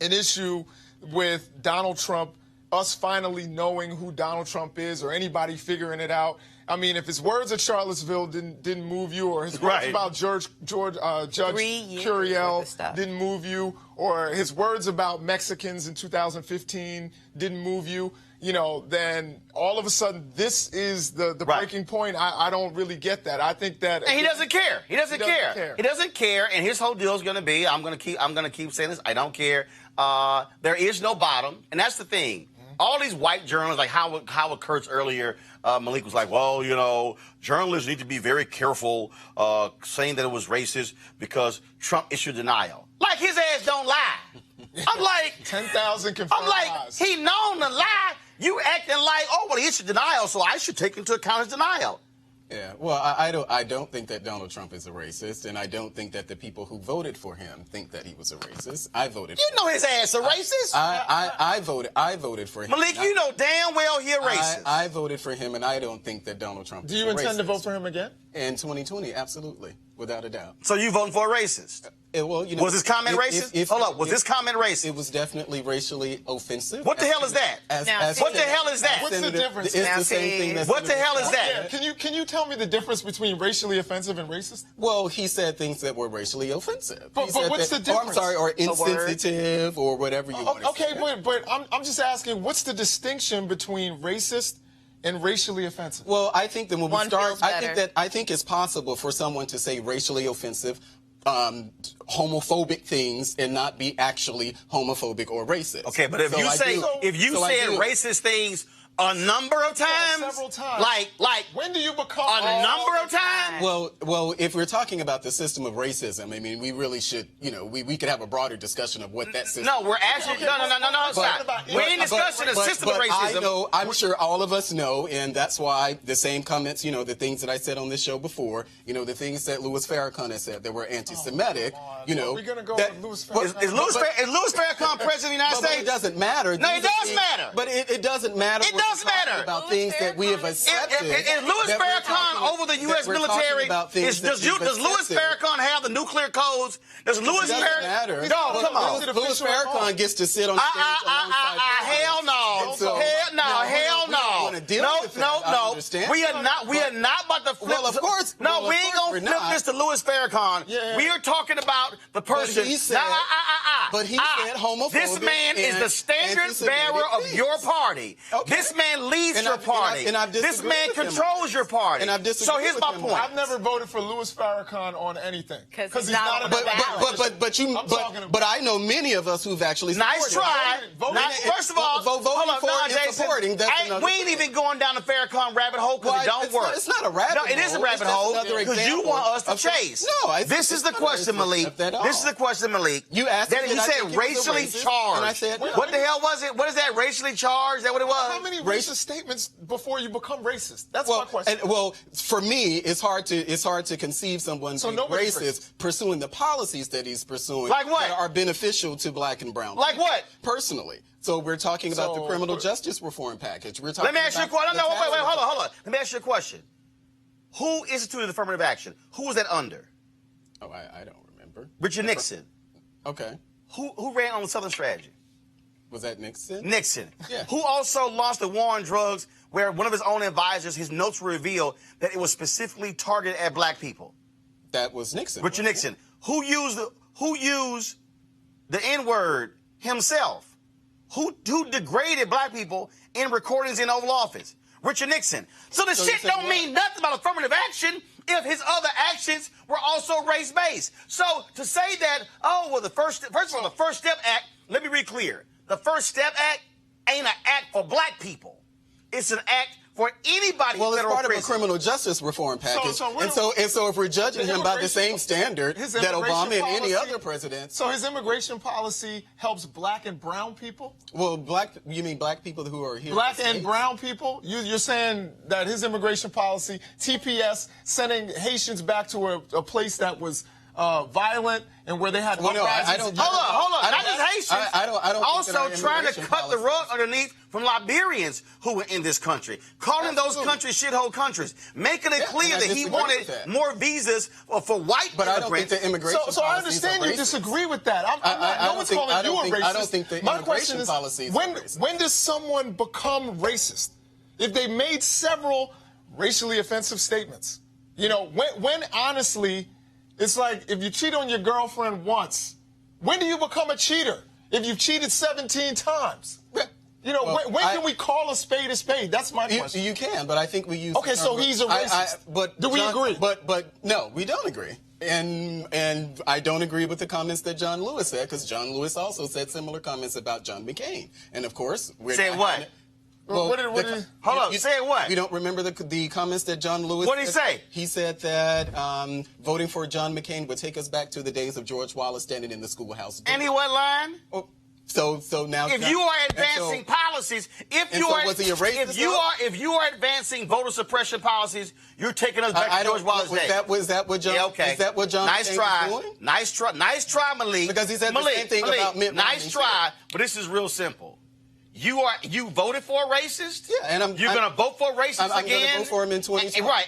issue with Donald Trump, us finally knowing who Donald Trump is, or anybody figuring it out. I mean, if his words at Charlottesville didn't move you, or his words about Judge Curiel didn't move you, or his words about Mexicans in 2015 didn't move you, you know, then all of a sudden this is the breaking point. I don't really get that. I think that and he doesn't care. He doesn't care. He doesn't care. And his whole deal is going to be, I'm going to keep saying this. I don't care. There is no bottom, and that's the thing. All these white journalists, like Howard Kurtz earlier, Malik was like, well, you know, journalists need to be very careful saying that it was racist because Trump issued denial. Like, his ass don't lie. I'm like 10,000 confirmed I'm like, lies. he known to lie. You acting like, oh, well, he issued denial, so I should take into account his denial. Yeah, well, I don't think that Donald Trump is a racist, and I don't think that the people who voted for him think that he was a racist. I voted. You know his ass a racist. I voted for him. Malik, you know damn well he a racist. I voted for him, and I don't think that Donald Trump. Do you intend to vote for him again? In 2020, absolutely, without a doubt. So you voting for a racist? Well, you know, was his comment racist? Hold up, was this comment racist? It was definitely racially offensive. What the hell is that? What the hell is that? What's the difference? It's the same thing. That what the hell is that? Yeah, can you tell me the difference between racially offensive and racist? Well, he said things that were racially offensive. But what's the difference? Or insensitive, or whatever you want to say. Okay, but I'm just asking, what's the distinction between racist and racially offensive? Well, I think that when we start, I think it's possible for someone to say racially offensive, homophobic things and not be actually homophobic or racist. Okay, but if you said racist things a number of times, several times, like when do you become a number of times? Well, if we're talking about the system of racism, I mean, we really should, you know, we could have a broader discussion of what that system. No, we're actually no. Stop. We ain't discussing the system of racism. I know, I'm sure all of us know, and that's why the same comments, you know, the things that I said on this show before, you know, the things that Louis Farrakhan has said that were anti-Semitic. You know, we're gonna go with Louis Farrakhan. Is Louis Farrakhan president of the United States? But it doesn't matter. No, it does matter. But it doesn't matter. It does matter about things that we have accepted. Is Louis Farrakhan over the U.S. military? Does Louis Farrakhan have the nuclear codes? Does Louis Farrakhan? No, come on. Louis Farrakhan gets to sit on stage alongside. Hell no. Hell no. We are not about to flip. Well, of course. No, we ain't gonna flip this to Louis Farrakhan. We are talking about the person. But he said homophobic. This man is the standard bearer of your party. This man leads your party. This man controls your party. And I've disagreed so here's my point. I've never voted for Louis Farrakhan on anything because he's not a But I know many of us who've actually nice try. First of all, voting for and supporting. We ain't even going down the Farrakhan rabbit hole because it don't work. It's not a rabbit hole. No, it is a rabbit hole because you want us to chase. No, this is the question, Malik. This is the question, Malik. You asked me. You said racially charged. And I said, what the hell was it? What is that? Racially charged? Is that what it was? How many racist statements before you become racist? That's my question. Well, for me, it's hard to conceive someone being racist pursuing the policies that he's pursuing like what? that are beneficial to black and brown. Like what? Personally. So we're talking about the criminal justice reform package. We're talking Let me ask you a question. No, wait, hold on. Let me ask you a question. Who instituted affirmative action? Who was that under? Oh, I don't remember. Richard Nixon. Okay. Who ran on the Southern Strategy? Was that Nixon? Nixon. Yeah. Who also launched the war on drugs where one of his own advisors, his notes revealed that it was specifically targeted at black people? That was Nixon. Richard Nixon. Who used the N-word himself, who degraded black people in recordings in Oval Office? Richard Nixon. So the shit don't mean nothing about affirmative action if his other actions were also race-based. So to say that, oh, well, first of all, the First Step Act, let me be clear. The First Step Act ain't an act for black people. It's an act for anybody. Well, it's part prison. of a criminal justice reform package. And so if we're judging him by the same standard that Obama and any other president. So his immigration policy helps black and brown people? Well, you mean black people who are here? Black and brown people? You're saying that his immigration policy, TPS, sending Haitians back to a place that was violent and where they had uprisings. Hold on. Not just Haitians. I don't also trying to cut the rug underneath from Liberians who were in this country. Calling those countries shithole countries. Making it clear that he wanted more visas for white immigrants. But I don't think the immigration So I understand you disagree with that. No one's calling you a racist. I don't think the immigration policy is racist. When does someone become racist? If they made several racially offensive statements. You know, when honestly... It's like if you cheat on your girlfriend once, when do you become a cheater? If you've cheated 17 times? You know, well, when can we call a spade a spade? That's my question. You can, but I think we use... Okay, so he's a racist. Do we agree? But no, we don't agree. And I don't agree with the comments that John Lewis said, because John Lewis also said similar comments about John McCain. And of course... Said what? Well, hold on, say what? You don't remember the comments that John Lewis What did he say? He said that voting for John McCain would take us back to the days of George Wallace standing in the schoolhouse door. And he what line? Oh, so now... If you are advancing policies, if you are advancing voter suppression policies, you're taking us back to George Wallace Day. Was that what John... Yeah, okay. Is that what John McCain was doing? Nice try, Malik. Because he said the same thing about Mitt Romney. Nice try, but this is real simple. You voted for a racist? Yeah, and you're going to vote for a racist I'm again? I'm going to vote for him in 2020. Right,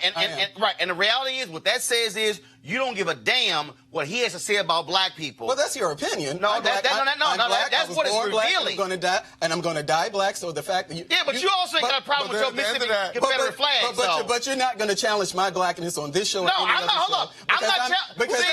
and the reality is, what that says is, you don't give a damn what he has to say about black people. Well, that's your opinion. No, that's what it's revealing. I'm going to die black, so the fact that you... Yeah, but you also ain't got a problem with your Mississippi Confederate flag. But you're not going to challenge my blackness on this show. No, I'm not. Hold on. I'm not because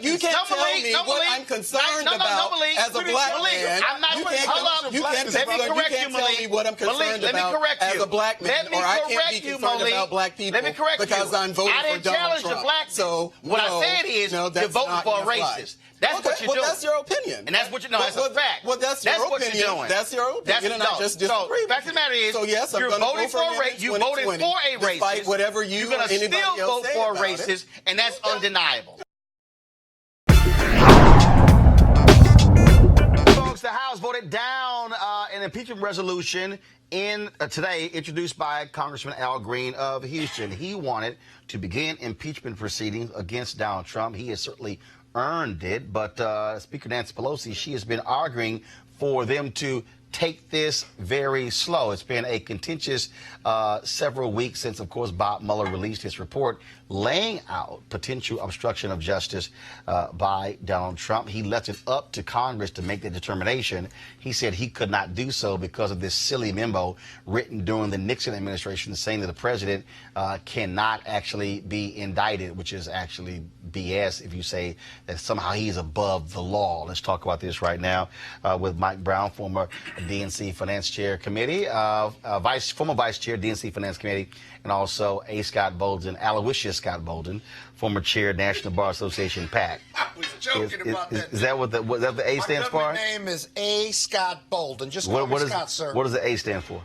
you can't tell me what I'm concerned about as a black man. You can't tell me what I'm concerned about as a black man, or I can't be concerned about black people because I'm voting for Donald Trump. So what I said is you're voting for a racist. That's what you're doing. Well, that's your opinion. And that's what you know. That's a fact. Well, that's your opinion. What you're doing. That's your opinion, and I just disagree. So, fact of the matter is, so yes, I'm you're voting for a racist. You voted for a racist. Despite whatever you're going to still vote for a racist, and that's undeniable. Folks, the House voted down an impeachment resolution today introduced by Congressman Al Green of Houston. He wanted to begin impeachment proceedings against Donald Trump. He has certainly earned it, but Speaker Nancy Pelosi, she has been arguing for them to take this very slow. It's been a contentious several weeks since, of course, Bob Mueller released his report laying out potential obstruction of justice by Donald Trump. He left it up to Congress to make the determination. He said he could not do so because of this silly memo written during the Nixon administration saying that the president cannot actually be indicted, which is actually BS if you say that somehow he's above the law. Let's talk about this right now with Mike Brown, former DNC Finance Chair Committee, former Vice Chair, DNC Finance Committee, and also A. Scott Bolden, Aloysius Scott Bolden, former Chair, National Bar Association, PAC. I was joking about that. Is that what the A stands for? My name is A. Scott Bolden. Just call me Scott, sir. What does the A stand for?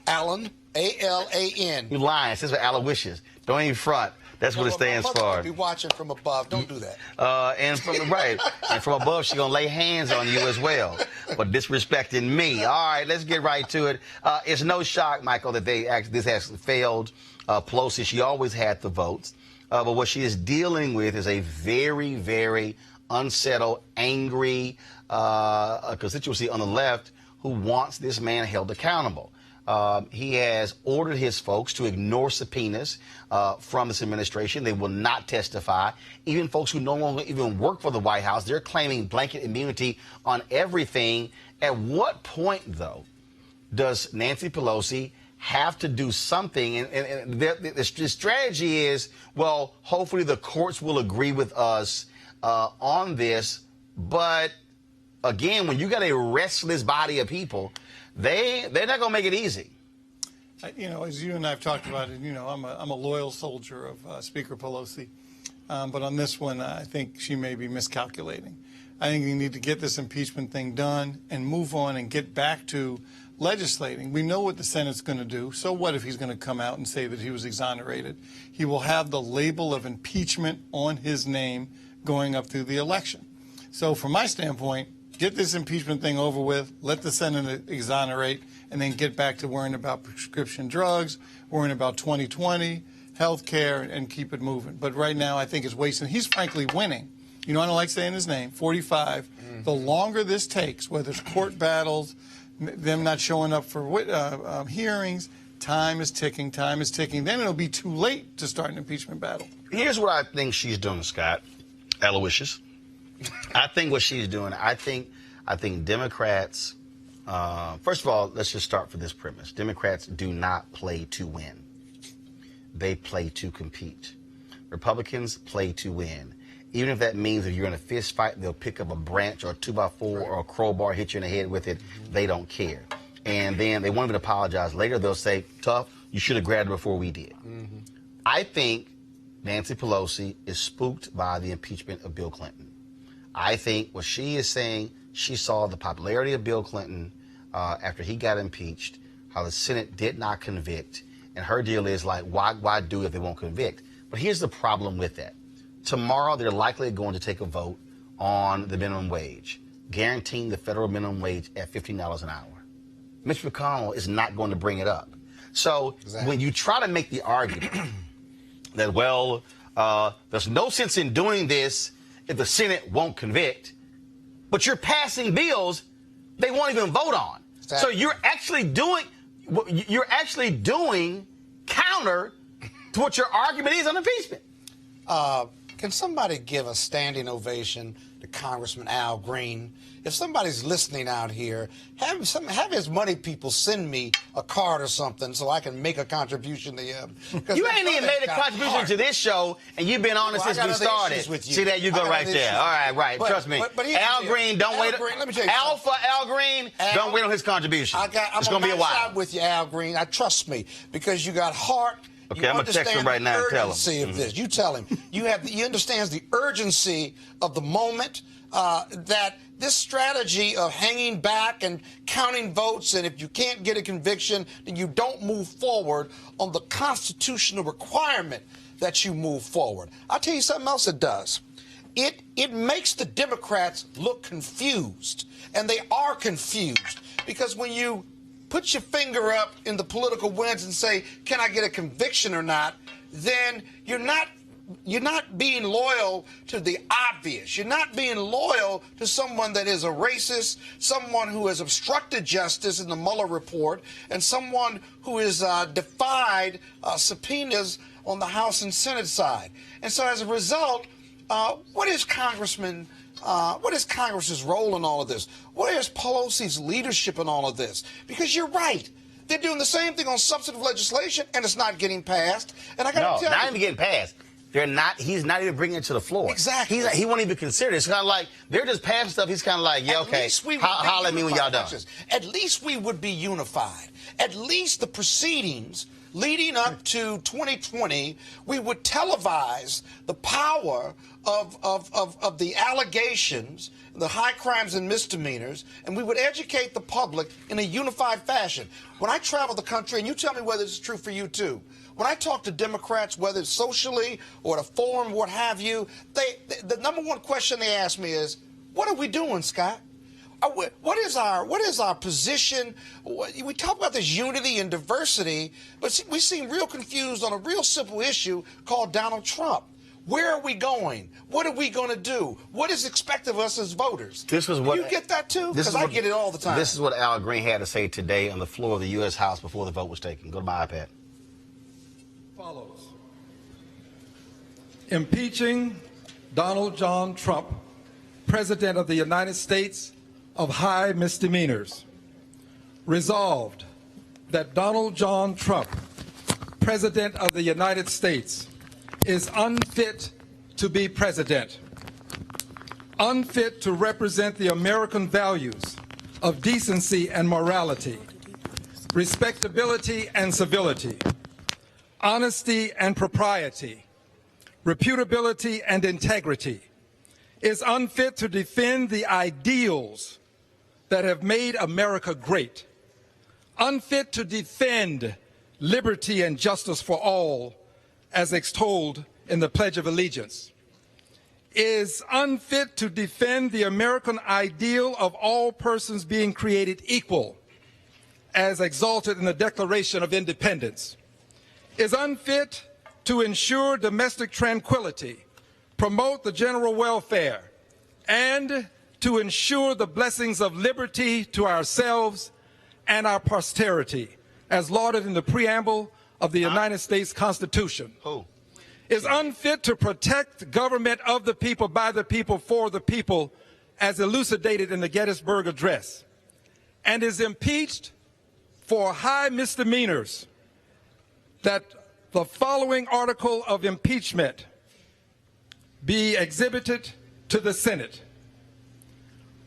Alan, A-L-A-N. You lying. It says for Aloysius. Don't even front. That's what it stands for. I'll be watching from above. Don't do that. And from above, she's going to lay hands on you as well for disrespecting me. All right, let's get right to it. It's no shock, Michael, that this has failed Pelosi. She always had the votes. But what she is dealing with is a very, very unsettled, angry constituency on the left who wants this man held accountable. He has ordered his folks to ignore subpoenas from this administration. They will not testify. Even folks who no longer even work for the White House, they're claiming blanket immunity on everything. At what point, though, does Nancy Pelosi have to do something? And the strategy is, well, hopefully the courts will agree with us on this, but again, when you got a restless body of people, they're not going to make it easy. You know, as you and I have talked about it, you know, I'm a loyal soldier of Speaker Pelosi. But on this one, I think she may be miscalculating. I think you need to get this impeachment thing done and move on and get back to legislating. We know what the Senate's going to do. So what if he's going to come out and say that he was exonerated? He will have the label of impeachment on his name going up through the election. So from my standpoint, get this impeachment thing over with, let the Senate exonerate, and then get back to worrying about prescription drugs, worrying about 2020, health care, and keep it moving. But right now, I think it's wasting. He's frankly winning. You know, I don't like saying his name, 45. The longer this takes, whether it's court battles, them not showing up for hearings, time is ticking, time is ticking. Then it'll be too late to start an impeachment battle. Here's what I think she's doing, Scott. Aloysius. I think what she's doing, I think Democrats, first of all, let's just start for this premise. Democrats do not play to win. They play to compete. Republicans play to win. Even if that means if you're in a fist fight, they'll pick up a branch or a 2x4 or a crowbar, hit you in the head with it. They don't care. And then they won't even apologize later. They'll say, tough, you should have grabbed it before we did. I think Nancy Pelosi is spooked by the impeachment of Bill Clinton. I think what she is saying, she saw the popularity of Bill Clinton after he got impeached, how the Senate did not convict, and her deal is like, why do it if they won't convict? But here's the problem with that. Tomorrow, they're likely going to take a vote on the minimum wage, guaranteeing the federal minimum wage at $15 an hour. Mitch McConnell is not going to bring it up. So when you try to make the argument that, well, there's no sense in doing this if the Senate won't convict, but you're passing bills they won't even vote on. So you're actually doing counter to what your argument is on impeachment. Can somebody give a standing ovation to Congressman Al Green? If somebody's listening out here, have his money people send me a card or something so I can make a contribution to him. You ain't even made a contribution to this show, and you've been on it since we started. See that? You go right there. All right, right. Trust me. Al Green, don't wait. Let me tell you Alpha Al Green, don't wait on his contribution. It's going to be a while. I'm with you, Al Green. Trust me, because you got heart. Okay, I'm going to text him right now and tell him. Urgency of this. You tell him. He understands the urgency of the moment, that this strategy of hanging back and counting votes, and if you can't get a conviction, then you don't move forward on the constitutional requirement that you move forward. I'll tell you something else it does. It makes the Democrats look confused, and they are confused, because when you put your finger up in the political winds and say, can I get a conviction or not, then you're not being loyal to the obvious. You're not being loyal to someone that is a racist, someone who has obstructed justice in the Mueller report, and someone who has defied subpoenas on the House and Senate side. And so as a result, what is Congress's role in all of this? What is Pelosi's leadership in all of this? Because you're right. They're doing the same thing on substantive legislation, and it's not getting passed. And I got to tell you. No, not even getting passed. They're not. He's not even bringing it to the floor. Exactly. He won't even consider it. It's kind of like they're just passing stuff. He's kind of like, yeah, okay. Holler at me when y'all done. At least we would be unified. At least the proceedings leading up to 2020, we would televise the power of the allegations, the high crimes and misdemeanors, and we would educate the public in a unified fashion. When I travel the country, and you tell me whether this is true for you too, when I talk to Democrats, whether it's socially or at a forum, what have you, the number one question they ask me is, what are we doing, Scott? What is our position? We talk about this unity and diversity, but we seem real confused on a real simple issue called Donald Trump. Where are we going? What are we going to do? What is expected of us as voters? This was what, you get that too? Because I get it all the time. This is what Al Green had to say today on the floor of the U.S. House before the vote was taken. Go to my iPad. Follows. Impeaching Donald John Trump, President of the United States, of high misdemeanors. Resolved that Donald John Trump, President of the United States, is unfit to be president. unfit to represent the American values of decency and morality, respectability and civility, honesty and propriety, reputability and integrity, is unfit to defend the ideals that have made America great, unfit to defend liberty and justice for all as extolled in the Pledge of Allegiance, is unfit to defend the American ideal of all persons being created equal as exalted in the Declaration of Independence, is unfit to ensure domestic tranquility, promote the general welfare, and to ensure the blessings of liberty to ourselves and our posterity, as lauded in the preamble of the United States Constitution. Is unfit to protect government of the people, by the people, for the people, as elucidated in the Gettysburg Address, and is impeached for high misdemeanors, that the following article of impeachment be exhibited to the Senate.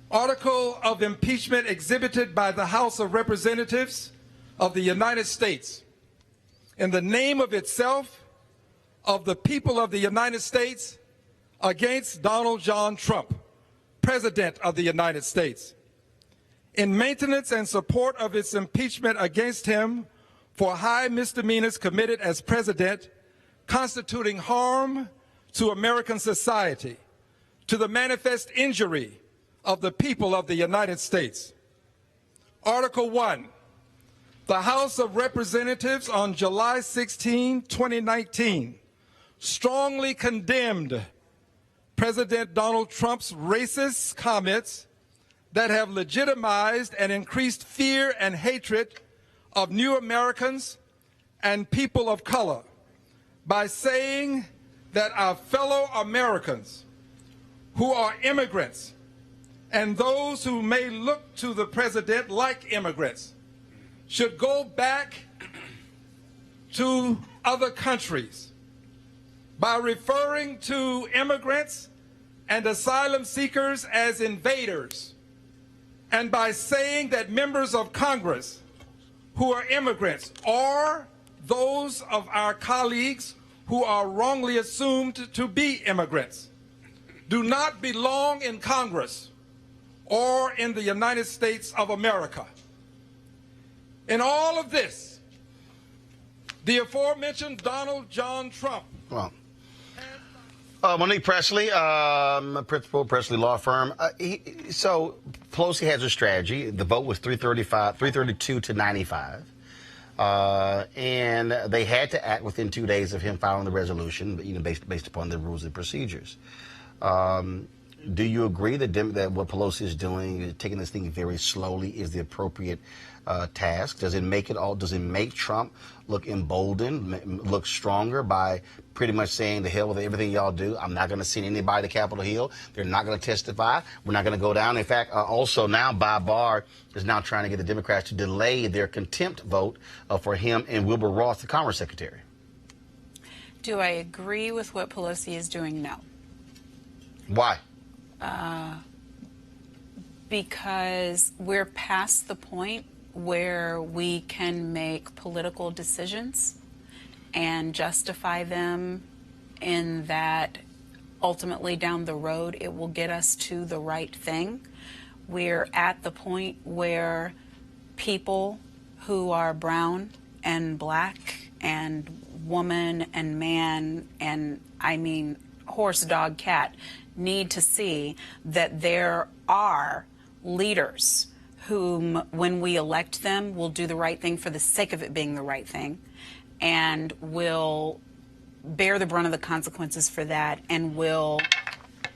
Article of impeachment exhibited by the House of Representatives of the United States in the name of itself, of the people of the United States, against Donald John Trump, President of the United States, in maintenance and support of its impeachment against him for high misdemeanors committed as President, constituting harm to American society, to the manifest injury of the people of the United States. Article 1. The House of Representatives on July 16, 2019, strongly condemned President Donald Trump's racist comments that have legitimized and increased fear and hatred of new Americans and people of color by saying that our fellow Americans who are immigrants and those who may look to the president like immigrants should go back to other countries, by referring to immigrants and asylum seekers as invaders, and by saying that members of Congress who are immigrants or those of our colleagues who are wrongly assumed to be immigrants do not belong in Congress or in the United States of America. In all of this, the aforementioned Donald John Trump. Well, Monique Presley, Principal Presley Law Firm. So Pelosi has her strategy. The vote was 332 to 95. And they had to act within 2 days of him filing the resolution, based upon the rules and procedures. Do you agree that what Pelosi is doing, taking this thing very slowly, is the appropriate task? Does it make Trump look emboldened, look stronger by pretty much saying, to hell with everything y'all do, I'm not going to send anybody to Capitol Hill, they're not going to testify, we're not going to go down. In fact, also now Bob Barr is now trying to get the Democrats to delay their contempt vote for him and Wilbur Ross, the Commerce Secretary. Do I agree with what Pelosi is doing? No. Why? Because we're past the point where we can make political decisions and justify them in that ultimately down the road it will get us to the right thing. We're at the point where people who are brown and black and woman and man and I mean horse, dog, cat need to see that there are leaders whom, when we elect them, will do the right thing for the sake of it being the right thing and will bear the brunt of the consequences for that and will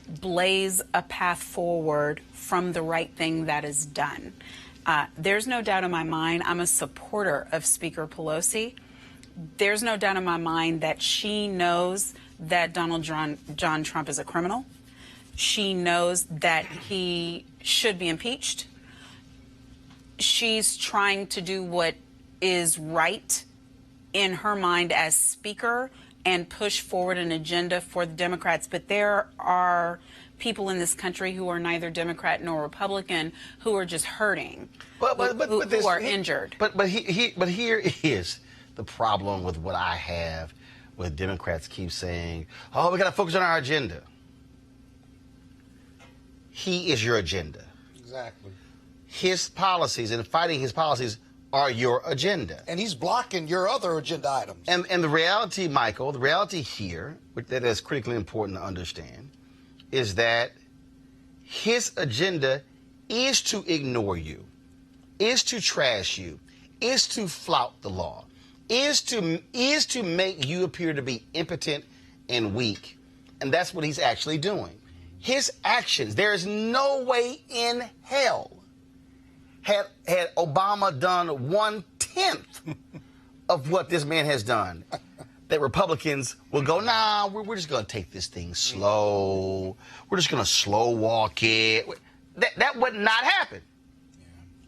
blaze a path forward from the right thing that is done. There's no doubt in my mind, I'm a supporter of Speaker Pelosi. There's no doubt in my mind that she knows that Donald John Trump is a criminal. She knows that he should be impeached. She's trying to do what is right in her mind as Speaker and push forward an agenda for the Democrats. But there are people in this country who are neither Democrat nor Republican who are just hurting, who are injured. But here is the problem with what I have with Democrats keep saying, oh, we got to focus on our agenda. He is your agenda. Exactly. His policies and fighting his policies are your agenda. And he's blocking your other agenda items. And the reality, Michael, the reality here, which that is critically important to understand, is that his agenda is to ignore you, is to trash you, is to flout the law, is to make you appear to be impotent and weak. And that's what he's actually doing. His actions, there is no way in hell had Obama done 1/10 of what this man has done, that Republicans will go, nah, we're just going to take this thing slow. We're just going to slow walk it. That would not happen.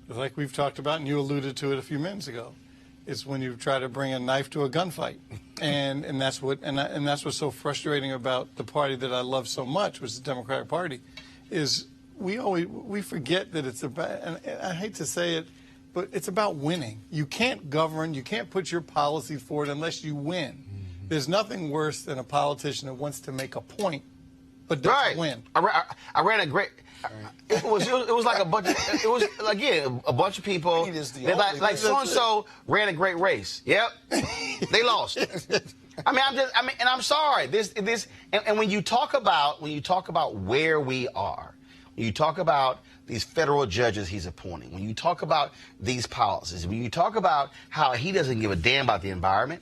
Like we've talked about, and you alluded to it a few minutes ago, it's when you try to bring a knife to a gunfight, and that's what's so frustrating about the party that I love so much, which is the Democratic Party, is we forget that it's about, and I hate to say it, but it's about winning. You can't govern, you can't put your policy forward unless you win. There's nothing worse than a politician that wants to make a point but doesn't win. I ran a great. It was like a bunch of, it was like, yeah, a bunch of people like so and so ran a great race. Yep, they lost. And I'm sorry. And when you talk about where we are, when you talk about these federal judges he's appointing, when you talk about these policies, when you talk about how he doesn't give a damn about the environment,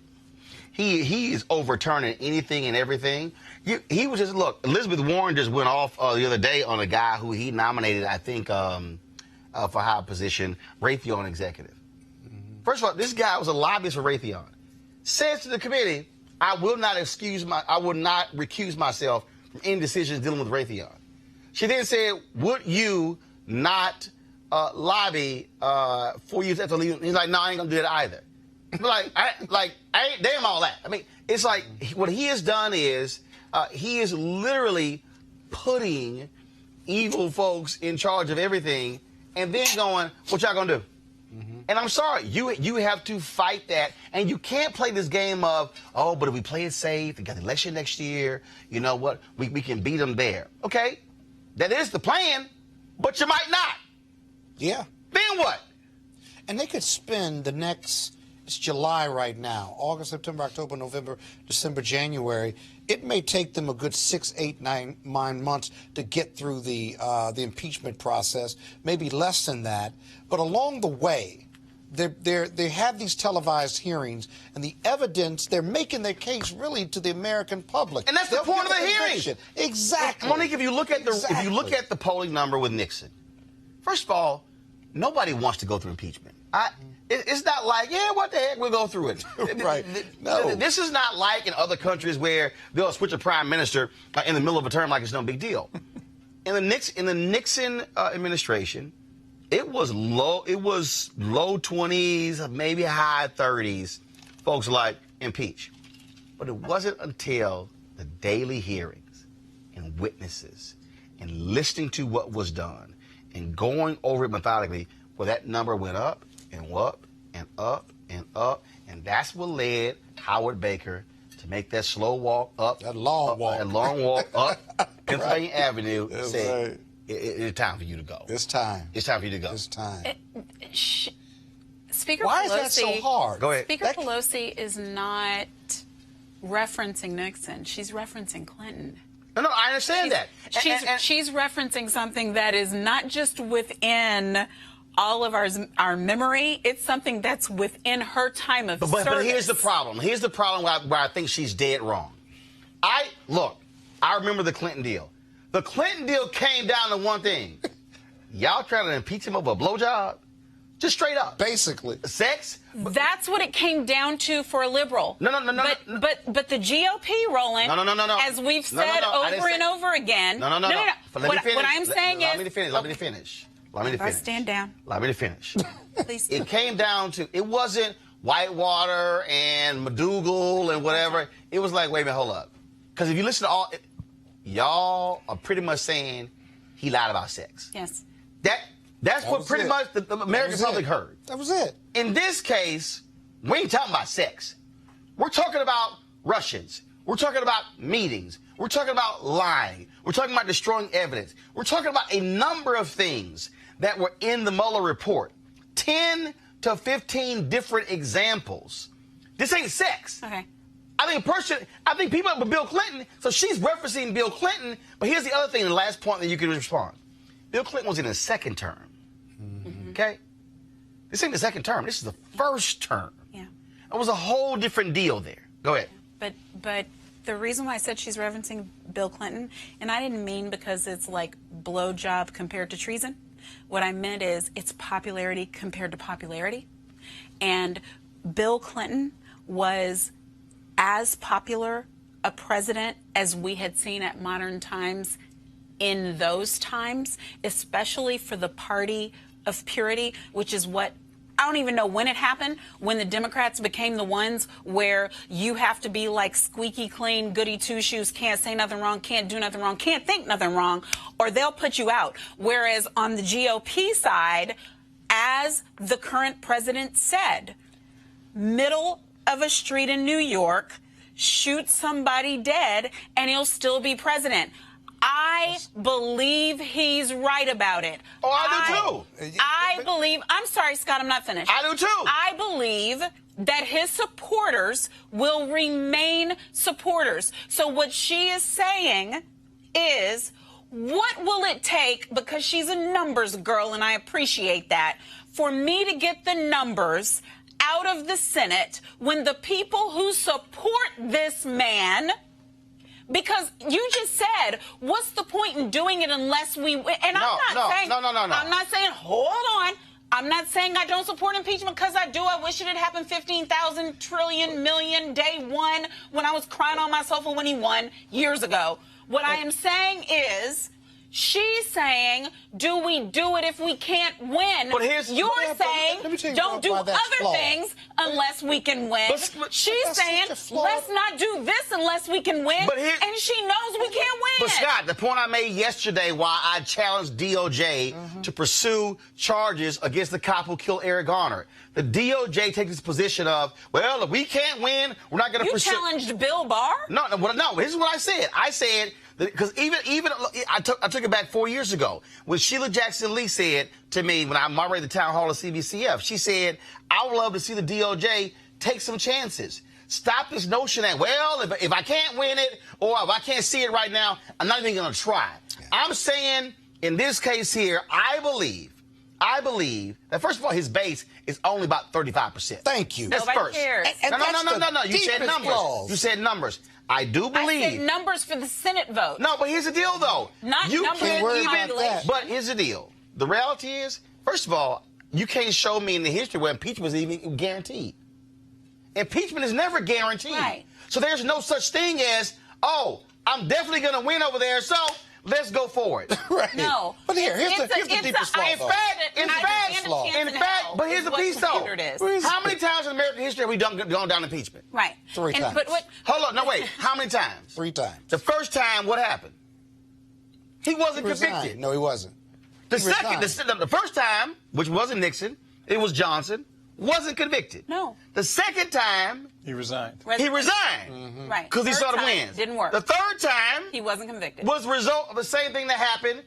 he is overturning anything and everything. He was just, look, Elizabeth Warren just went off the other day on a guy who he nominated, I think, for high position, Raytheon executive. First of all, this guy was a lobbyist for Raytheon. Says to the committee, I will not recuse myself from any decisions dealing with Raytheon. She then said, would you not lobby 4 years after leaving? He's like, no, I ain't gonna do that either. I ain't damn all that. I mean, it's like what he has done is he is literally putting evil folks in charge of everything and then going, what y'all gonna do? And I'm sorry, you have to fight that, and you can't play this game of, oh, but if we play it safe, we got the election next year, you know what, we can beat them there. Okay, that is the plan, but you might not. Yeah. Then what? And they could spend the next, it's July right now, August, September, October, November, December, January. It may take them a good 6, 8, 9 months to get through the impeachment process, maybe less than that. But along the way, they have these televised hearings, and the evidence, they're making their case really to the American public. And that's the point of the hearing. Exactly. Monique, if you look at the polling number with Nixon, first of all, nobody wants to go through impeachment. It's not like, yeah, what the heck, we'll go through it. Right. No. This is not like in other countries where they'll switch a prime minister in the middle of a term like it's no big deal. In the Nixon administration, it was low 20s, maybe high 30s. Folks like impeach. But it wasn't until the daily hearings and witnesses and listening to what was done and going over it methodically where that number went up and up and up and up. And that's what led Howard Baker to make that slow walk up. That long walk up Pennsylvania Avenue. That's Say, right. It's time for you to go. It's time. It's time for you to go. It's time. Speaker Why Pelosi, is that so hard? Go ahead. Speaker Pelosi is not referencing Nixon. She's referencing Clinton. No, I understand that. She's referencing something that is not just within all of our memory. It's something that's within her time of service. But here's the problem. Here's the problem where I think she's dead wrong. I remember the Clinton deal. The Clinton deal came down to one thing. Y'all trying to impeach him over a blowjob? Just straight up. Basically. Sex? That's what it came down to for a liberal. No. But the GOP, Roland, No. as we've said over and over again. No. What I'm saying is... Let me finish. Stand down. Let me finish. Please. It came down to, it wasn't Whitewater and McDougal and whatever. It was like, wait a minute, hold up. Because if you listen to y'all are pretty much saying he lied about sex. Yes. That's what pretty much the American public heard. That was it. In this case, we ain't talking about sex. We're talking about Russians. We're talking about meetings. We're talking about lying. We're talking about destroying evidence. We're talking about a number of things that were in the Mueller report. 10 to 15 different examples. This ain't sex. Okay. I think people with Bill Clinton, so she's referencing Bill Clinton, but here's the other thing, the last point that you can respond. Bill Clinton was in his second term. Okay? This ain't the second term. This is the first term. Yeah. It was a whole different deal there. Go ahead. But the reason why I said she's referencing Bill Clinton, and I didn't mean because it's like blowjob compared to treason. What I meant is it's popularity compared to popularity. And Bill Clinton was as popular a president as we had seen at modern times in those times, especially for the party of purity, which is what, I don't even know when it happened, when the Democrats became the ones where you have to be like squeaky clean, goody two-shoes, can't say nothing wrong, can't do nothing wrong, can't think nothing wrong, or they'll put you out. Whereas on the GOP side, as the current president said, middle of a street in New York, shoot somebody dead, and he'll still be president. I believe he's right about it. Oh, I do too. I believe, I'm sorry, Scott, I'm not finished. I do too. I believe that his supporters will remain supporters. So what she is saying is, what will it take, because she's a numbers girl and I appreciate that, for me to get the numbers out of the Senate when the people who support this man, because you just said, what's the point in doing it unless we win? And I'm not saying, I'm not saying, hold on. I'm not saying I don't support impeachment, because I do. I wish it had happened 15,000 trillion million day one when I was crying on my sofa when he won years ago. What I am saying is, she's saying, do we do it if we can't win? But You're saying, don't do other things unless we can win. She's saying, let's not do this unless we can win. And she knows we can't win. But Scott, the point I made yesterday why I challenged DOJ to pursue charges against the cop who killed Eric Garner. The DOJ takes this position of, well, if we can't win, we're not going to pursue. You challenged Bill Barr? No, this is what I said. I said, because even I took it back 4 years ago when Sheila Jackson Lee said to me when I moderated the town hall of CBCF, she said, I would love to see the DOJ take some chances. Stop this notion that, well, if I can't win it or if I can't see it right now, I'm not even going to try. Yeah. I'm saying in this case here, I believe that, first of all, his base is only about 35%. Thank you. That's Nobody first. cares. No. You said numbers. Flaws. You said numbers. I do believe. I said numbers for the Senate vote. No, but here's the deal, though. Not you numbers can't for even. population. But here's the deal. The reality is, first of all, you can't show me in the history where impeachment was even guaranteed. Impeachment is never guaranteed. Right. So there's no such thing as, oh, I'm definitely going to win over there, so let's go for it. Right. No. But here's the deepest flaw. In fact, but here's the piece, though. How many times in American history have we gone down impeachment? Right. 3 times. But Hold on, no, wait. How many times? 3 times. The first time, what happened? He wasn't convicted. Resigned. No, he wasn't. The first time, which wasn't Nixon, it was Johnson, wasn't convicted. No. The second time, he resigned. He resigned. Right. Because he saw the wins. Didn't work. The third time, he wasn't convicted. Was the result of the same thing that happened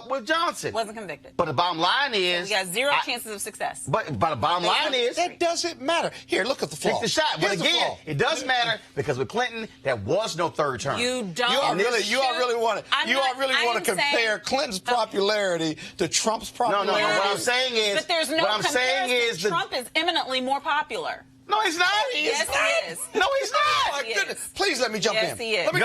with Johnson. Wasn't convicted. But the bottom line is, we got zero chances of success. But the bottom line is, that doesn't matter. Here, look at the flaw. Take the shot. But again, it does matter because with Clinton, there was no third term. You don't. You all really want to compare Clinton's popularity to Trump's popularity. No. What I'm saying is, but there's no comparison. Trump is eminently more popular. No, he's not. Yes, he is. No, he's not. Oh, my goodness. Please let me jump in. Yes, he is. Let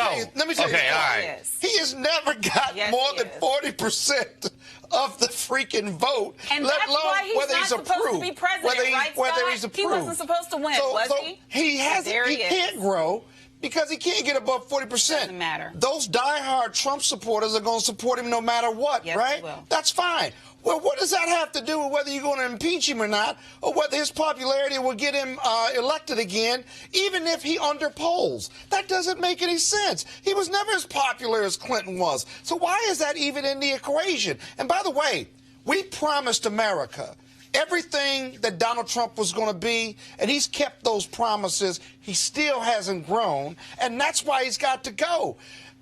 me tell you okay, all right. He has never got more than 40% of the freaking vote, and let that's alone why he's whether not he's supposed approved. to be president, Whether he's approved. He wasn't supposed to win, was he? He can't grow because he can't get above 40%. Doesn't matter. Those diehard Trump supporters are going to support him no matter what, yes, right? They will. That's fine. Well, what does that have to do with whether you're going to impeach him or not, or whether his popularity will get him elected again, even if he underpolls? That doesn't make any sense. He was never as popular as Clinton was. So why is that even in the equation? And by the way, we promised America everything that Donald Trump was going to be, and he's kept those promises. He still hasn't grown, and that's why he's got to go.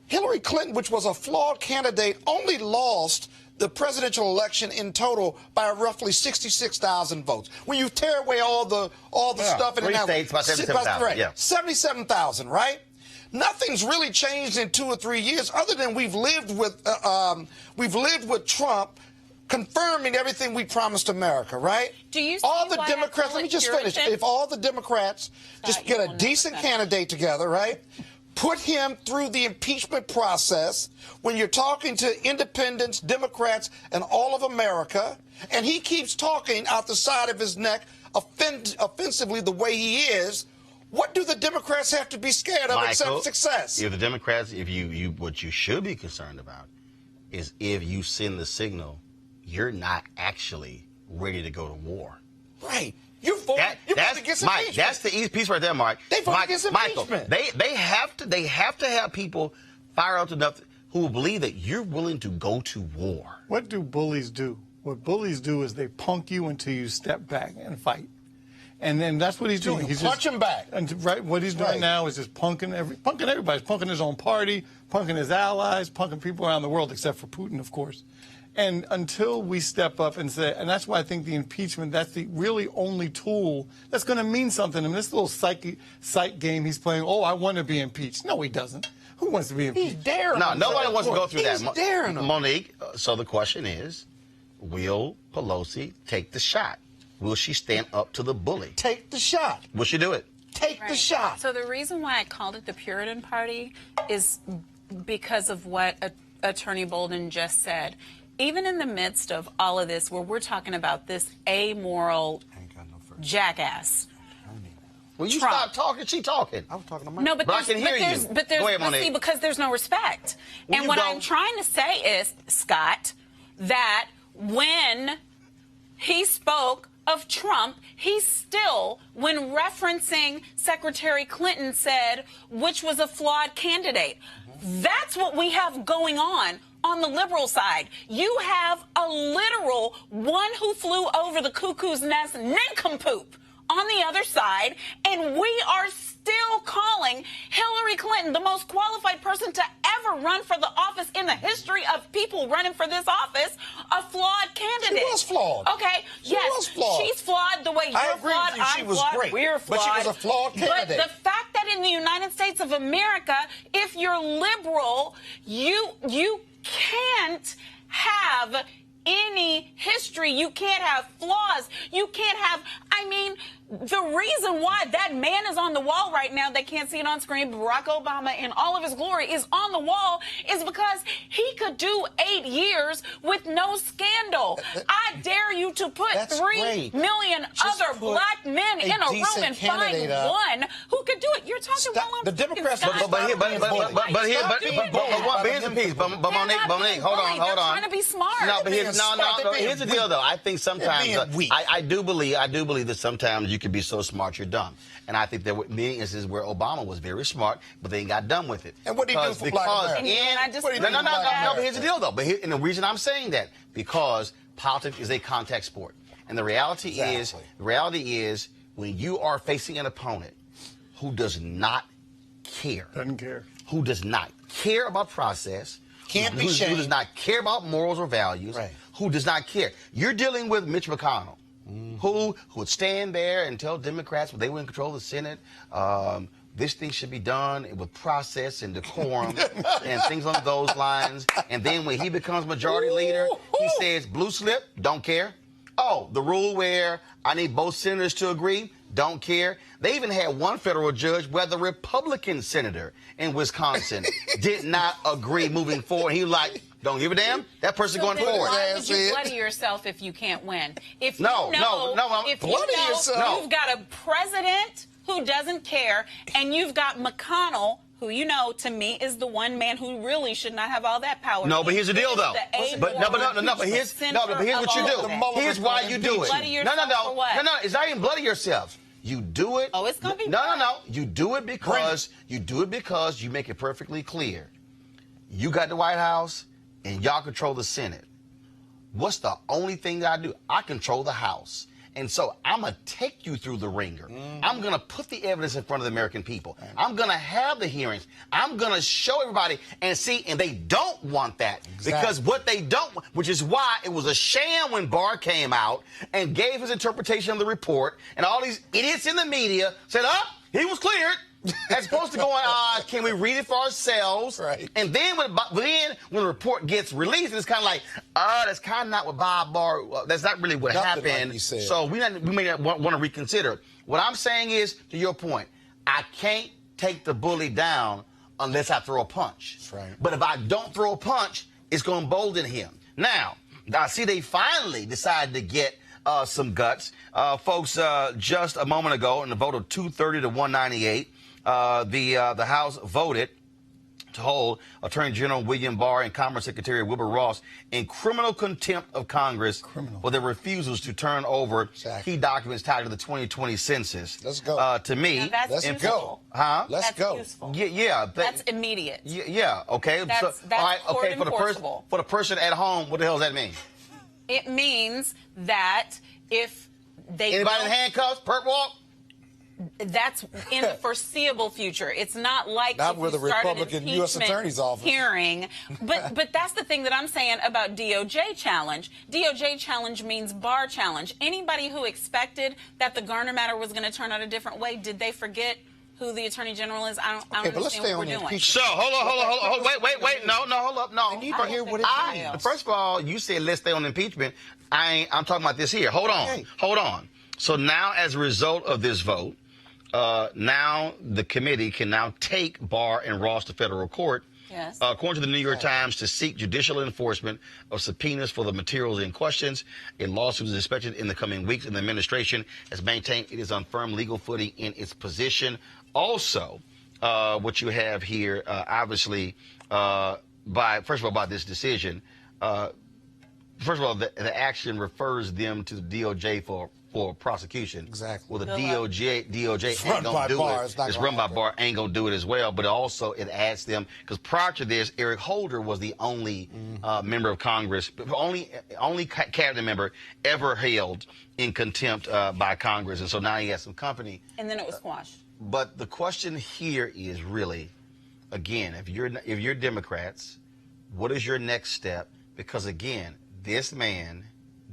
Hillary Clinton, which was a flawed candidate, only lost the presidential election in total by roughly 66,000 votes. When you tear away all the stuff in 3 states, about 77,000. Yeah. 77,000, right? Nothing's really changed in 2 or 3 years, other than we've lived with Trump confirming everything we promised America, right? Do you see all the why Democrats? Let me just finish. If all the Democrats just get a decent candidate together, right? Put him through the impeachment process when you're talking to independents, Democrats, and all of America, and he keeps talking out the side of his neck offensively the way he is, what do the Democrats have to be scared of except success? If the Democrats, what you should be concerned about is if you send the signal you're not actually ready to go to war. Right. You voted against impeachment. Mike, that's the easy piece right there, Mark. They voted against impeachment. Michael, they have to have people fire out enough who will believe that you're willing to go to war. What do bullies do? What bullies do is they punk you until you step back and fight. And then that's what he's doing. He's punch him back. And right, what he's doing now is just punking everybody. He's punking his own party, punking his allies, punking people around the world, except for Putin, of course. And until we step up and say, and that's why I think the impeachment, that's the really only tool that's going to mean something. I mean, this little psych game he's playing, oh, I want to be impeached. No, he doesn't. Who wants to be impeached? He's daring. No, nobody wants to go through that. He's daring him. Monique, so the question is, will Pelosi take the shot? Will she stand up to the bully? Take the shot. Will she do it? Take the shot. So the reason why I called it the Puritan Party is because of what Attorney Bolden just said. Even in the midst of all of this, where we're talking about this amoral jackass. Will you stop talking? She talking. I was talking to Mike. No, but I can hear you. But Go ahead, see, because there's no respect. And what I'm trying to say is, Scott, that when he spoke of Trump, he still, when referencing Secretary Clinton, said, which was a flawed candidate. That's what we have going on the liberal side. You have a literal one who flew over the cuckoo's nest nincompoop on the other side, and we are still calling Hillary Clinton, the most qualified person to ever run for the office in the history of people running for this office, a flawed candidate. She was flawed. Okay, she was flawed. She's flawed the way you're flawed, I'm flawed, great. We're flawed. But she was a flawed candidate. But the fact that in the United States of America, if you're liberal, you can't have any history. You can't have flaws. You can't have, I mean, the reason why that man is on the wall right now, they can't see it on screen, Barack Obama in all of his glory is on the wall, is because he could do 8 years with no scandal. I dare you to put 3 million other black men in a room and find one who could do it. You're talking Roland. The Democrats, but here's the piece. But Monique, hold on. They're trying to be smart. No, but here's the deal, though. I think sometimes I do believe that sometimes you can be so smart you're dumb. And I think there were many instances where Obama was very smart, but they got done with it. And what did he do for black America? No, but here's the deal, though. And the reason I'm saying that, because politics is a contact sport. And the reality is when you are facing an opponent who does not care. Doesn't care. Who does not care about process. Can't be shamed. Who does not care about morals or values. Right. Who does not care. You're dealing with Mitch McConnell. Who would stand there and tell Democrats when they were in control of the Senate, this thing should be done with process and decorum and things along those lines. And then when he becomes majority leader, he says, blue slip, don't care. Oh, the rule where I need both senators to agree, don't care. They even had one federal judge where the Republican senator in Wisconsin did not agree moving forward. He was like, don't give a damn. That person going forward. Why would you bloody yourself if you can't win? If No, you've got a president who doesn't care, and you've got McConnell who, you know, to me is the one man who really should not have all that power. No, but here's the deal, though. But here's what you do. Here's why you do it. No. It's not even bloody yourself. You do it. Oh, it's gonna be no. You do it because you make it perfectly clear. You got the White House, and y'all control the Senate. What's the only thing that I do? I control the House. And so I'm going to take you through the ringer. I'm going to put the evidence in front of the American people. I'm going to have the hearings. I'm going to show everybody and see, and they don't want that. Because what they don't, which is why it was a sham when Barr came out and gave his interpretation of the report, and all these idiots in the media said, he was cleared. As opposed to going, can we read it for ourselves? Right. And then when the report gets released, it's kind of like, that's kind of not what Bob Barr, that's not really what happened. Like so we may not want to reconsider. What I'm saying is, to your point, I can't take the bully down unless I throw a punch. That's right. But if I don't throw a punch, it's going to embolden him. Now, I see they finally decided to get some guts. Folks, just a moment ago, in the vote of 230 to 198, the House voted to hold Attorney General William Barr and Commerce Secretary Wilbur Ross in criminal contempt of Congress for their refusals to turn over key documents tied to the 2020 census. Let's go. To me, that's useful. Huh? Let's go. Useful. Yeah. That's immediate. Yeah. Okay. That's all right. Okay. enforceable. For the person at home, what the hell does that mean? It means that if they anybody in handcuffs, perp walk. That's in the foreseeable future. It's not like not with a Republican U.S. Attorney's Office hearing. But that's the thing that I'm saying about DOJ challenge. DOJ challenge means Barr challenge. Anybody who expected that the Garner matter was going to turn out a different way, did they forget who the Attorney General is? I don't understand what we're doing. So hold on. Wait. No, hold up. No. I need to hear what it means. First of all, you said let's stay on impeachment. I'm talking about this here. Hold on. So now, as a result of this vote, now the committee can now take Barr and Ross to federal court. Yes. According to the New York Times, to seek judicial enforcement of subpoenas for the materials in questions. A lawsuit is expected in the coming weeks, and the administration has maintained it is on firm legal footing in its position. Also, what you have here, obviously, by this decision, first of all, the action refers them to the DOJ for prosecution. Exactly. Well, the DOJ ain't gonna do it. It's run by Barr, ain't gonna do it as well. But also it adds them, because prior to this, Eric Holder was the only member of Congress, only cabinet member ever held in contempt by Congress, and so now he has some company. And then it was squashed. But the question here is really, again, if you're Democrats, what is your next step? Because again, this man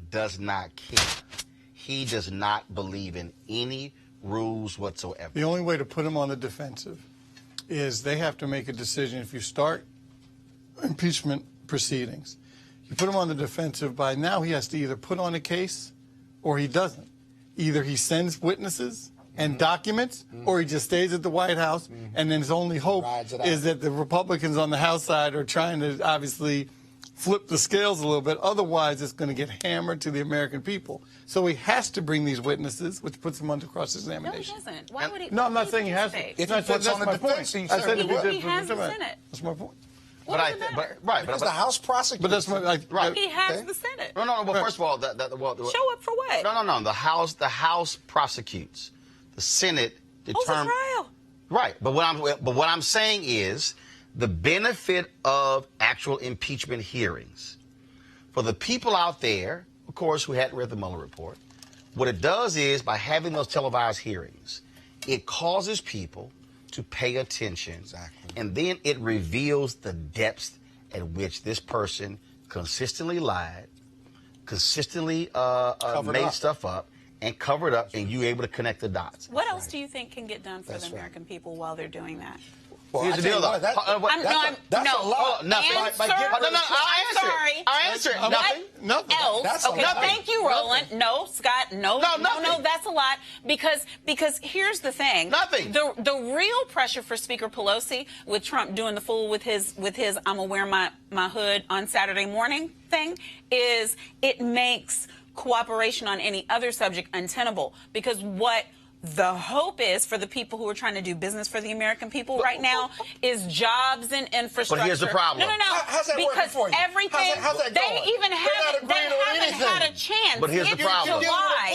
does not care. He does not believe in any rules whatsoever. The only way to put him on the defensive is they have to make a decision. If you start impeachment proceedings, you put him on the defensive. By now, he has to either put on a case or he doesn't. Either he sends witnesses and documents, or he just stays at the White House, and then his only hope is that the Republicans on the House side are trying to obviously flip the scales a little bit. Otherwise, it's going to get hammered to the American people. So he has to bring these witnesses, which puts him under cross-examination. No, he doesn't. Why would he? No, I'm not saying he has to. If he puts on the defense, I said if he did, he has the Senate. That's my point. Because the House prosecutes. But that's my right. He has the Senate. No. Well, first of all, show up for what? No. The House prosecutes. The Senate determines. Trial. Right. But what I'm saying is, the benefit of actual impeachment hearings for the people out there, of course, who hadn't read the Mueller report, what it does is, by having those televised hearings, it causes people to pay attention. Exactly. And then it reveals the depths at which this person consistently lied, consistently made stuff up, and covered up, and you able to connect the dots. What else do you think can get done for the American people while they're doing that? Well, here's the deal, though. That's a lot. Nothing. I'll answer it. Nothing else. Okay, thank you, Roland. No, Scott. No, that's a lot. Because here's the thing. Nothing. The real pressure for Speaker Pelosi, with Trump doing the fool with his I'm gonna wear my hood on Saturday morning thing, is it makes cooperation on any other subject untenable. Because what The hope is for the people who are trying to do business for the American people right now is jobs and infrastructure. But here's the problem. No. How's that because working for you? everything How's that going? they even haven't had a chance. But here's the problem.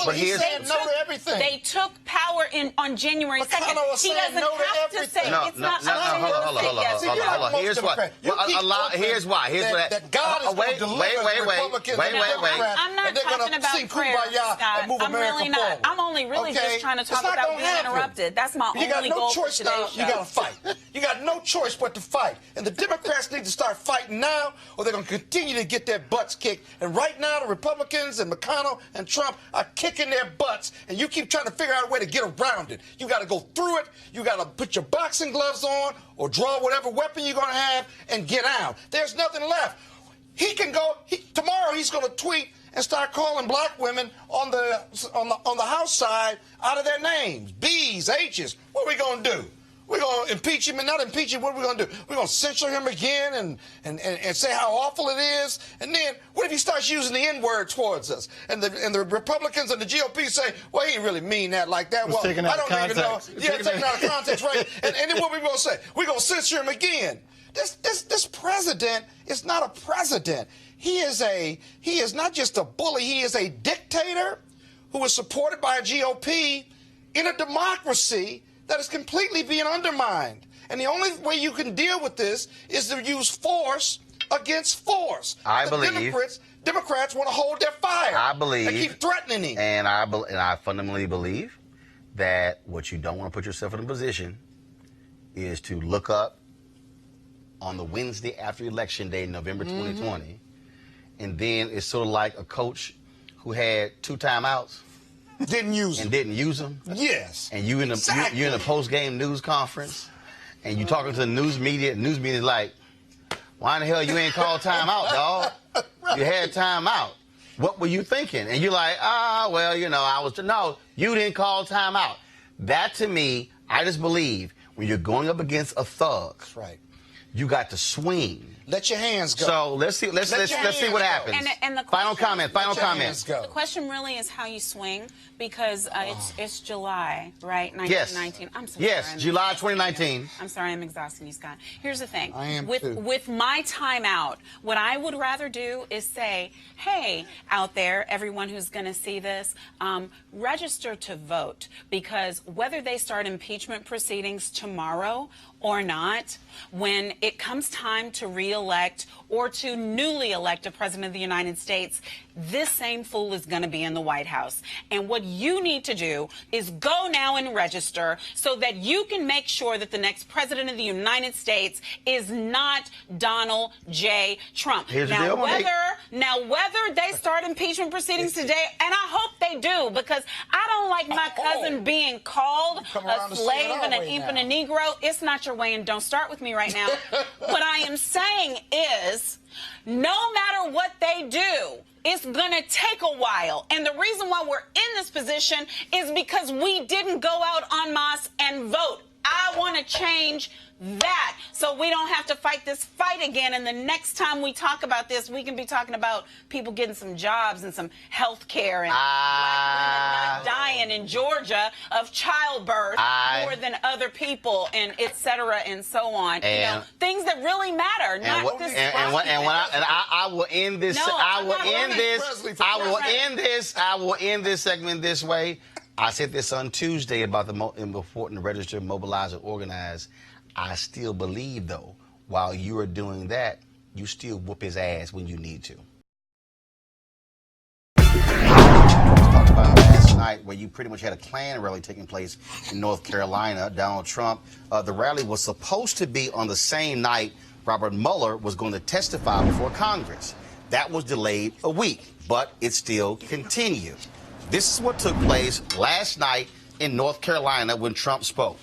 But he's saying no to everything. They took power on January 2nd. He doesn't have to say it's not hold on. Here's what. Here's why. That God is going to deliver Republicans and Democrats, I'm not talking about prayer, Scott. I'm really not. I'm only really just trying to talk about being interrupted. That's my only goal for today's show. You got to fight. You got no choice but to fight. And the Democrats need to start fighting now, or they're going to continue to get their butts kicked. And right now, the Republicans and McConnell and Trump are kicking their butts, and you keep trying to figure out a way to get around it. You got to go through it. You got to put your boxing gloves on, or draw whatever weapon you're going to have, and get out. There's nothing left. He can go. Tomorrow, he's going to tweet and start calling black women on the House side out of their names, B's, H's. What are we going to do? We're going to impeach him and not impeach him. What are we going to do? We're going to censure him again and say how awful it is. And then what if he starts using the N-word towards us? And the Republicans and the GOP say, well, he didn't really mean that like that. Well, I don't even know. Yeah, taken out of context, right? And then what are we going to say? We're going to censor him again. This president is not a president. He is not just a bully. He is a dictator who is supported by a GOP in a democracy that is completely being undermined. And the only way you can deal with this is to use force against force. I believe Democrats want to hold their fire. I believe. They keep threatening him. And I fundamentally believe that what you don't want to put yourself in a position is to look up on the Wednesday after Election Day, November 2020, and then it's sort of like a coach who had 2 timeouts. Didn't use them. Yes. And you in a post-game news conference, and you talking to the news media. News media like, why in the hell you ain't called timeout, dog? You had timeout. What were you thinking? And you're like, well, no, you didn't call timeout. That to me, I just believe when you're going up against a thug, that's right, you got to swing. Let your hands go. So let's see what happens. And the final comment. The question really is how you swing, because it's July, right? 1919. Yes. I'm so yes, sorry. July 2019. I'm sorry, I'm exhausting you, Scott. Here's the thing. I am with my timeout, what I would rather do is say, hey, out there, everyone who's going to see this, register to vote, because whether they start impeachment proceedings tomorrow or not, when it comes time to re-elect or to newly elect a president of the United States, this same fool is going to be in the White House. And what you need to do is go now and register so that you can make sure that the next president of the United States is not Donald J. Trump. Now, whether they start impeachment proceedings today, and I hope they do, because I don't like my cousin being called a slave and an imp and a Negro. It's not your way, and don't start with me right now. What I am saying is, no matter what they do, it's going to take a while. And the reason why we're in this position is because we didn't go out en masse and vote. I want to change that so we don't have to fight this fight again. And the next time we talk about this, we can be talking about people getting some jobs and some health care and black women not dying in Georgia of childbirth more than other people, and et cetera and so on. And, things that really matter. I will end this. I will end this segment this way. I said this on Tuesday about the important to register, mobilize, and organize. I still believe, though, while you are doing that, you still whoop his ass when you need to. Talk about last night where you pretty much had a Klan rally taking place in North Carolina. Donald Trump, the rally was supposed to be on the same night Robert Mueller was going to testify before Congress. That was delayed a week, but it still continued. This is what took place last night in North Carolina when Trump spoke.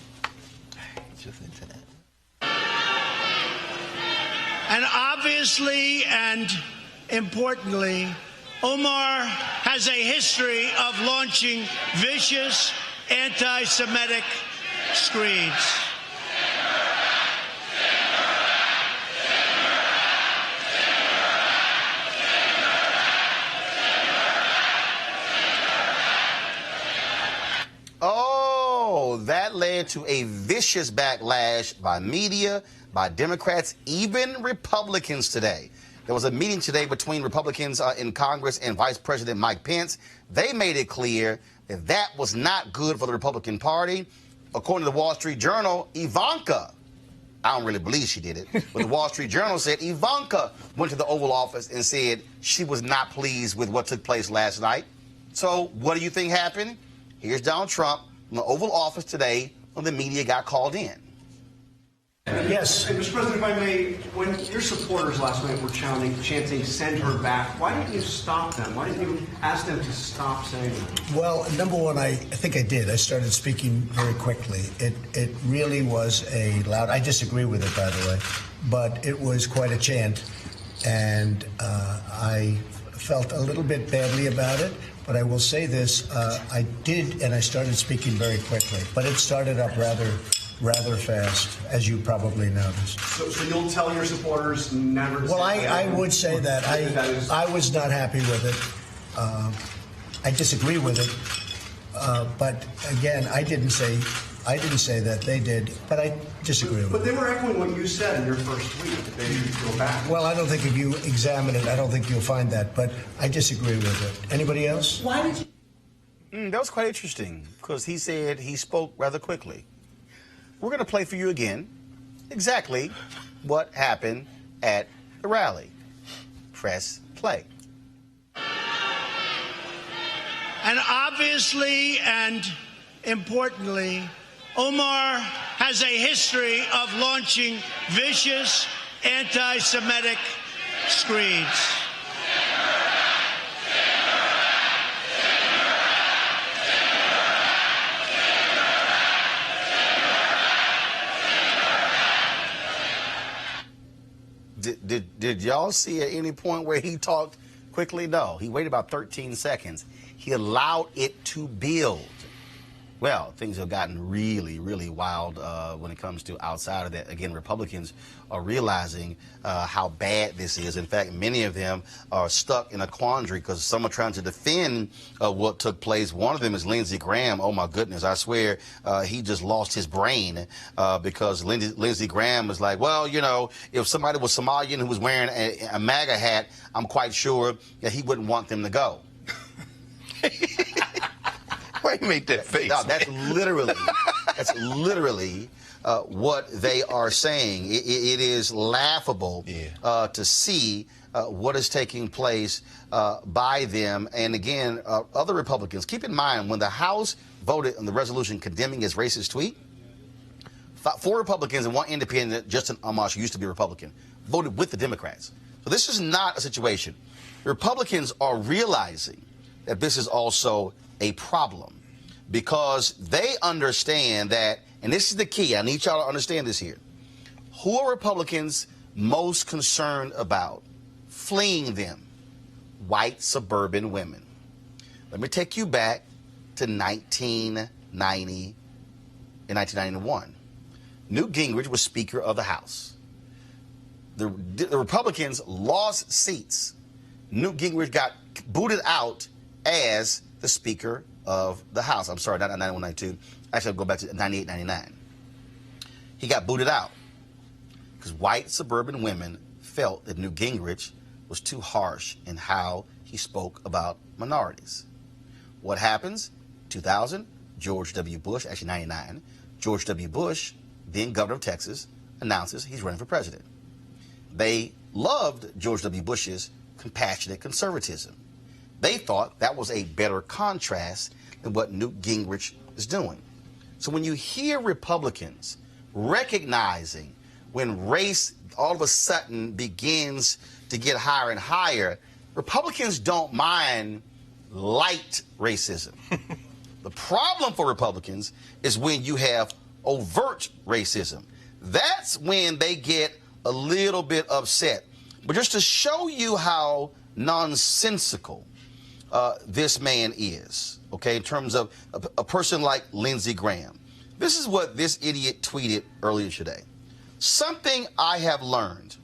And obviously and importantly, Omar has a history of launching vicious anti-Semitic screeds. Oh, that led to a vicious backlash by media, by Democrats, even Republicans today. There was a meeting today between Republicans in Congress and Vice President Mike Pence. They made it clear that that was not good for the Republican Party. According to the Wall Street Journal, Ivanka, I don't really believe she did it, but the Wall Street Journal said Ivanka went to the Oval Office and said she was not pleased with what took place last night. So what do you think happened? Here's Donald Trump in the Oval Office today when the media got called in. Yes. And Mr. President, if I may, when your supporters last night were chanting, send her back, why didn't you stop them? Why didn't you ask them to stop saying that? Well, number one, I think I did. I started speaking very quickly. It really was a loud, I disagree with it, by the way, but it was quite a chant, and I felt a little bit badly about it. But I will say this, I did, and I started speaking very quickly, but it started up rather fast, as you probably noticed. So you'll tell your supporters never to Well, say I would say that. I was not happy with it. I disagree with it. But again, I didn't say that. They did, but I disagree with it. But they were echoing what you said in your first tweet, that they need to go back. Well, I don't think if you examine it, I don't think you'll find that, but I disagree with it. Anybody else? Why did you? That was quite interesting, because he said he spoke rather quickly. We're going to play for you again exactly what happened at the rally. Press play. And obviously and importantly, Omar has a history of launching vicious anti-Semitic screeds. Did y'all see at any point where he talked quickly? No. He waited about 13 seconds. He allowed it to build. Well, things have gotten really, really wild when it comes to outside of that. Again, Republicans are realizing how bad this is. In fact, many of them are stuck in a quandary because some are trying to defend what took place. One of them is Lindsey Graham. Oh, my goodness. I swear he just lost his brain because Lindsey Graham was like, well, you know, if somebody was Somalian who was wearing a MAGA hat, I'm quite sure that he wouldn't want them to go. Why you make that face? No, that's literally what they are saying. It is laughable to see what is taking place by them. And again, other Republicans, keep in mind, when the House voted on the resolution condemning his racist tweet, 4 Republicans and 1 independent, Justin Amash, who used to be a Republican, voted with the Democrats. So this is not a situation. The Republicans are realizing that this is also a problem because they understand that, and this is the key, I need y'all to understand this here. Who are Republicans most concerned about fleeing them? White suburban women. Let me take you back to 1990 and 1991. Newt Gingrich was Speaker of the House. The Republicans lost seats. Newt Gingrich got booted out as the Speaker of the House. I'm sorry, not 91, 92. Actually, I'll go back to 98, 99. He got booted out because white suburban women felt that Newt Gingrich was too harsh in how he spoke about minorities. What happens? 2000, George W. Bush, actually 99, George W. Bush, then governor of Texas, announces he's running for president. They loved George W. Bush's compassionate conservatism. They thought that was a better contrast than what Newt Gingrich is doing. So when you hear Republicans recognizing when race all of a sudden begins to get higher and higher, Republicans don't mind light racism. The problem for Republicans is when you have overt racism. That's when they get a little bit upset. But just to show you how nonsensical this man is, okay, in terms of a person like Lindsey Graham. This is what this idiot tweeted earlier today. Something I have learned.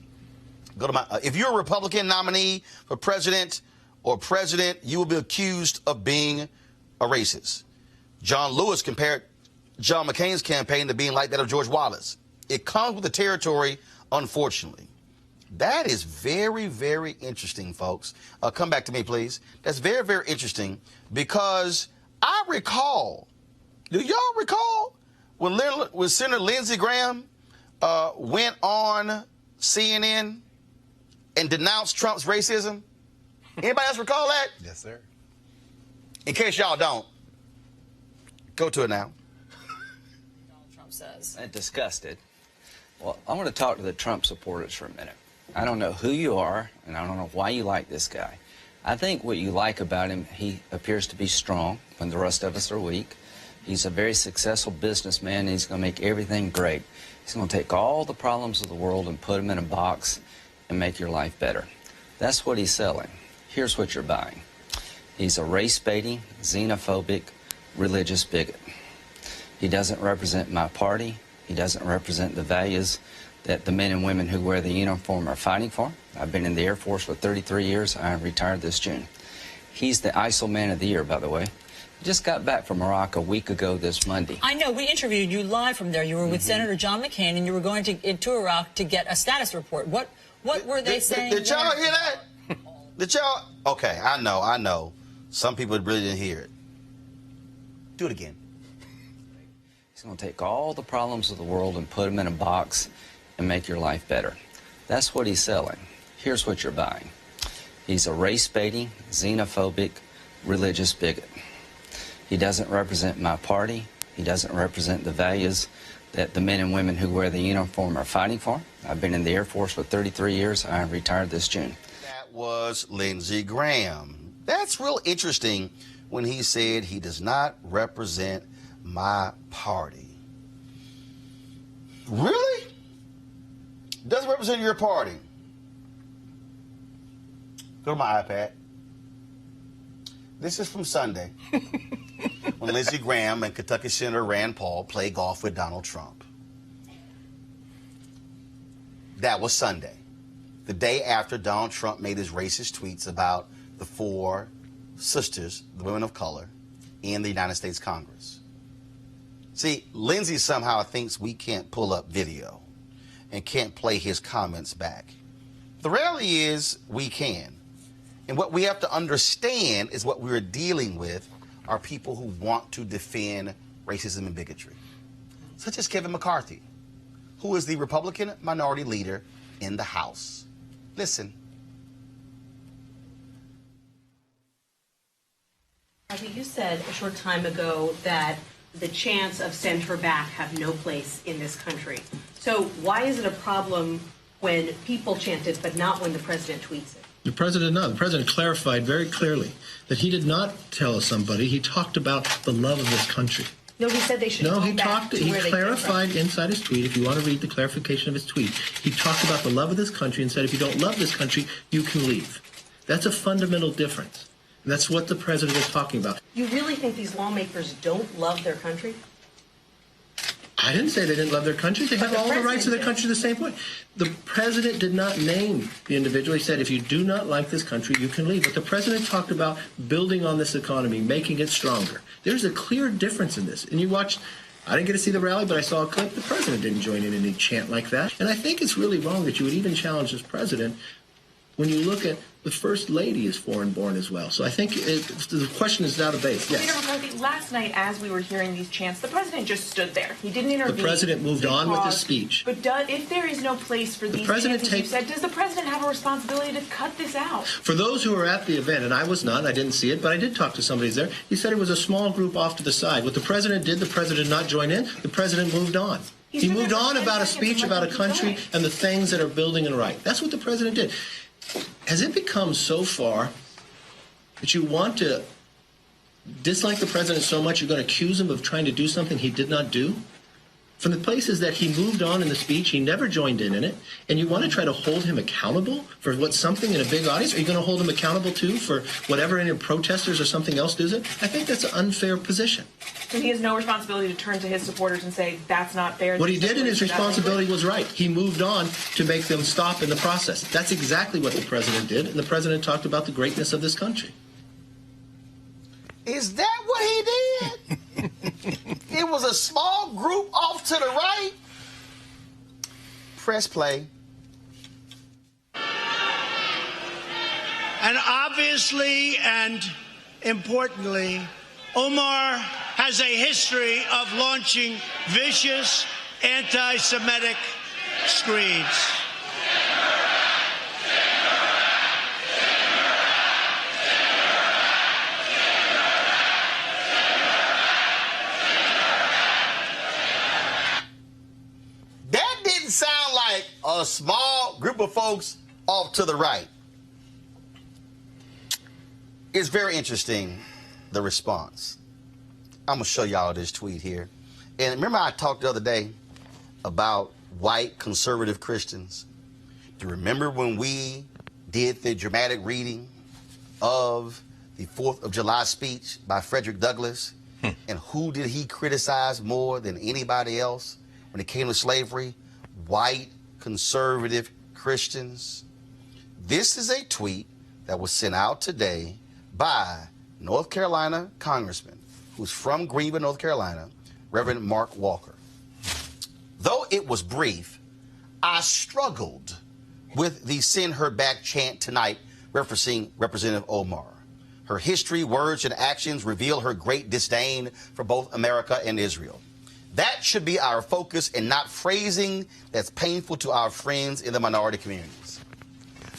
Go to my. If you're a Republican nominee for president or president, you will be accused of being a racist. John Lewis compared John McCain's campaign to being like that of George Wallace. It comes with the territory, unfortunately. That is very, very interesting, folks. Come back to me, please. That's very, very interesting because I recall, do y'all recall when Senator Lindsey Graham went on CNN and denounced Trump's racism? Anybody else recall that? Yes, sir. In case y'all don't, go to it now. Donald Trump says. Disgusted. Well, I want to talk to the Trump supporters for a minute. I don't know who you are, and I don't know why you like this guy. I think what you like about him, he appears to be strong when the rest of us are weak. He's a very successful businessman, and he's going to make everything great. He's going to take all the problems of the world and put them in a box and make your life better. That's what he's selling. Here's what you're buying. He's a race-baiting, xenophobic, religious bigot. He doesn't represent my party. He doesn't represent the values that the men and women who wear the uniform are fighting for. I've been in the Air Force for 33 years. I retired this June. He's the ISIL Man of the Year, by the way. Just got back from Iraq a week ago this Monday. I know. We interviewed you live from there. You were with Senator John McCain, and you were going into Iraq to get a status report. What were they saying? Did y'all hear that? Did y'all? Okay, I know. Some people really didn't hear it. Do it again. He's going to take all the problems of the world and put them in a box and make your life better. That's what he's selling. Here's what you're buying. He's a race-baiting, xenophobic, religious bigot. He doesn't represent my party. He doesn't represent the values that the men and women who wear the uniform are fighting for. I've been in the Air Force for 33 years. I retired this June. That was Lindsey Graham. That's real interesting when he said he does not represent my party. Really? Doesn't represent your party. Go to my iPad. This is from Sunday when Lindsey Graham and Kentucky Senator Rand Paul play golf with Donald Trump. That was Sunday, the day after Donald Trump made his racist tweets about the 4 sisters, the women of color, in the United States Congress. See, Lindsey somehow thinks we can't pull up video and can't play his comments back. The reality is we can. And what we have to understand is what we're dealing with are people who want to defend racism and bigotry, such as Kevin McCarthy, who is the Republican minority leader in the House. Listen. I think you said a short time ago that the chants of send her back have no place in this country. So why is it a problem when people chant it, but not when the president tweets it? The president clarified very clearly that he did not tell somebody. He talked about the love of this country. No, he said they should go back to where they came from. He clarified inside his tweet, if you want to read the clarification of his tweet, he talked about the love of this country and said if you don't love this country, you can leave. That's a fundamental difference. And that's what the president is talking about. You really think these lawmakers don't love their country? I didn't say they didn't love their country. They have all the rights of their country the same way. The president did not name the individual. He said, if you do not like this country, you can leave. But the president talked about building on this economy, making it stronger. There's a clear difference in this. And you watch, I didn't get to see the rally, but I saw a clip. The president didn't join in any chant like that. And I think it's really wrong that you would even challenge this president when you look at the First Lady is foreign-born as well. So I think the question is out of base. Yes. Senator McCarthy, last night as we were hearing these chants, the president just stood there. He didn't intervene. The president moved on with his speech. But if there is no place for these chants, as you said, does the president have a responsibility to cut this out? For those who were at the event, and I was not, I didn't see it, but I did talk to somebody there, he said it was a small group off to the side. What the president did, the president did not join in. The president moved on. He moved on about a speech about a country and the things that are building and right. That's what the president did. Has it become so far that you want to dislike the president so much you're going to accuse him of trying to do something he did not do? From the places that he moved on in the speech, he never joined in it, and you want to try to hold him accountable for what something in a big audience? Are you going to hold him accountable, too, for whatever any protesters or something else does it? I think that's an unfair position. So he has no responsibility to turn to his supporters and say, that's not fair. What he did in his responsibility was right. He moved on to make them stop in the process. That's exactly what the president did, and the president talked about the greatness of this country. Is that what he did? It was a small group off to the right. Press play. And obviously and importantly, Omar has a history of launching vicious anti-Semitic screeds. That didn't sound like a small group of folks off to the right. It's very interesting, the response. I'm going to show y'all this tweet here. And remember I talked the other day about white conservative Christians? Do you remember when we did the dramatic reading of the 4th of July speech by Frederick Douglass? And who did he criticize more than anybody else when it came to slavery? White conservative Christians. This is a tweet that was sent out today by North Carolina Congressman who's from Greenville, North Carolina, Reverend Mark Walker. Though it was brief, I struggled with the send her back chant tonight referencing Representative Omar. Her history, words, and actions reveal her great disdain for both America and Israel. That should be our focus and not phrasing that's painful to our friends in the minority communities.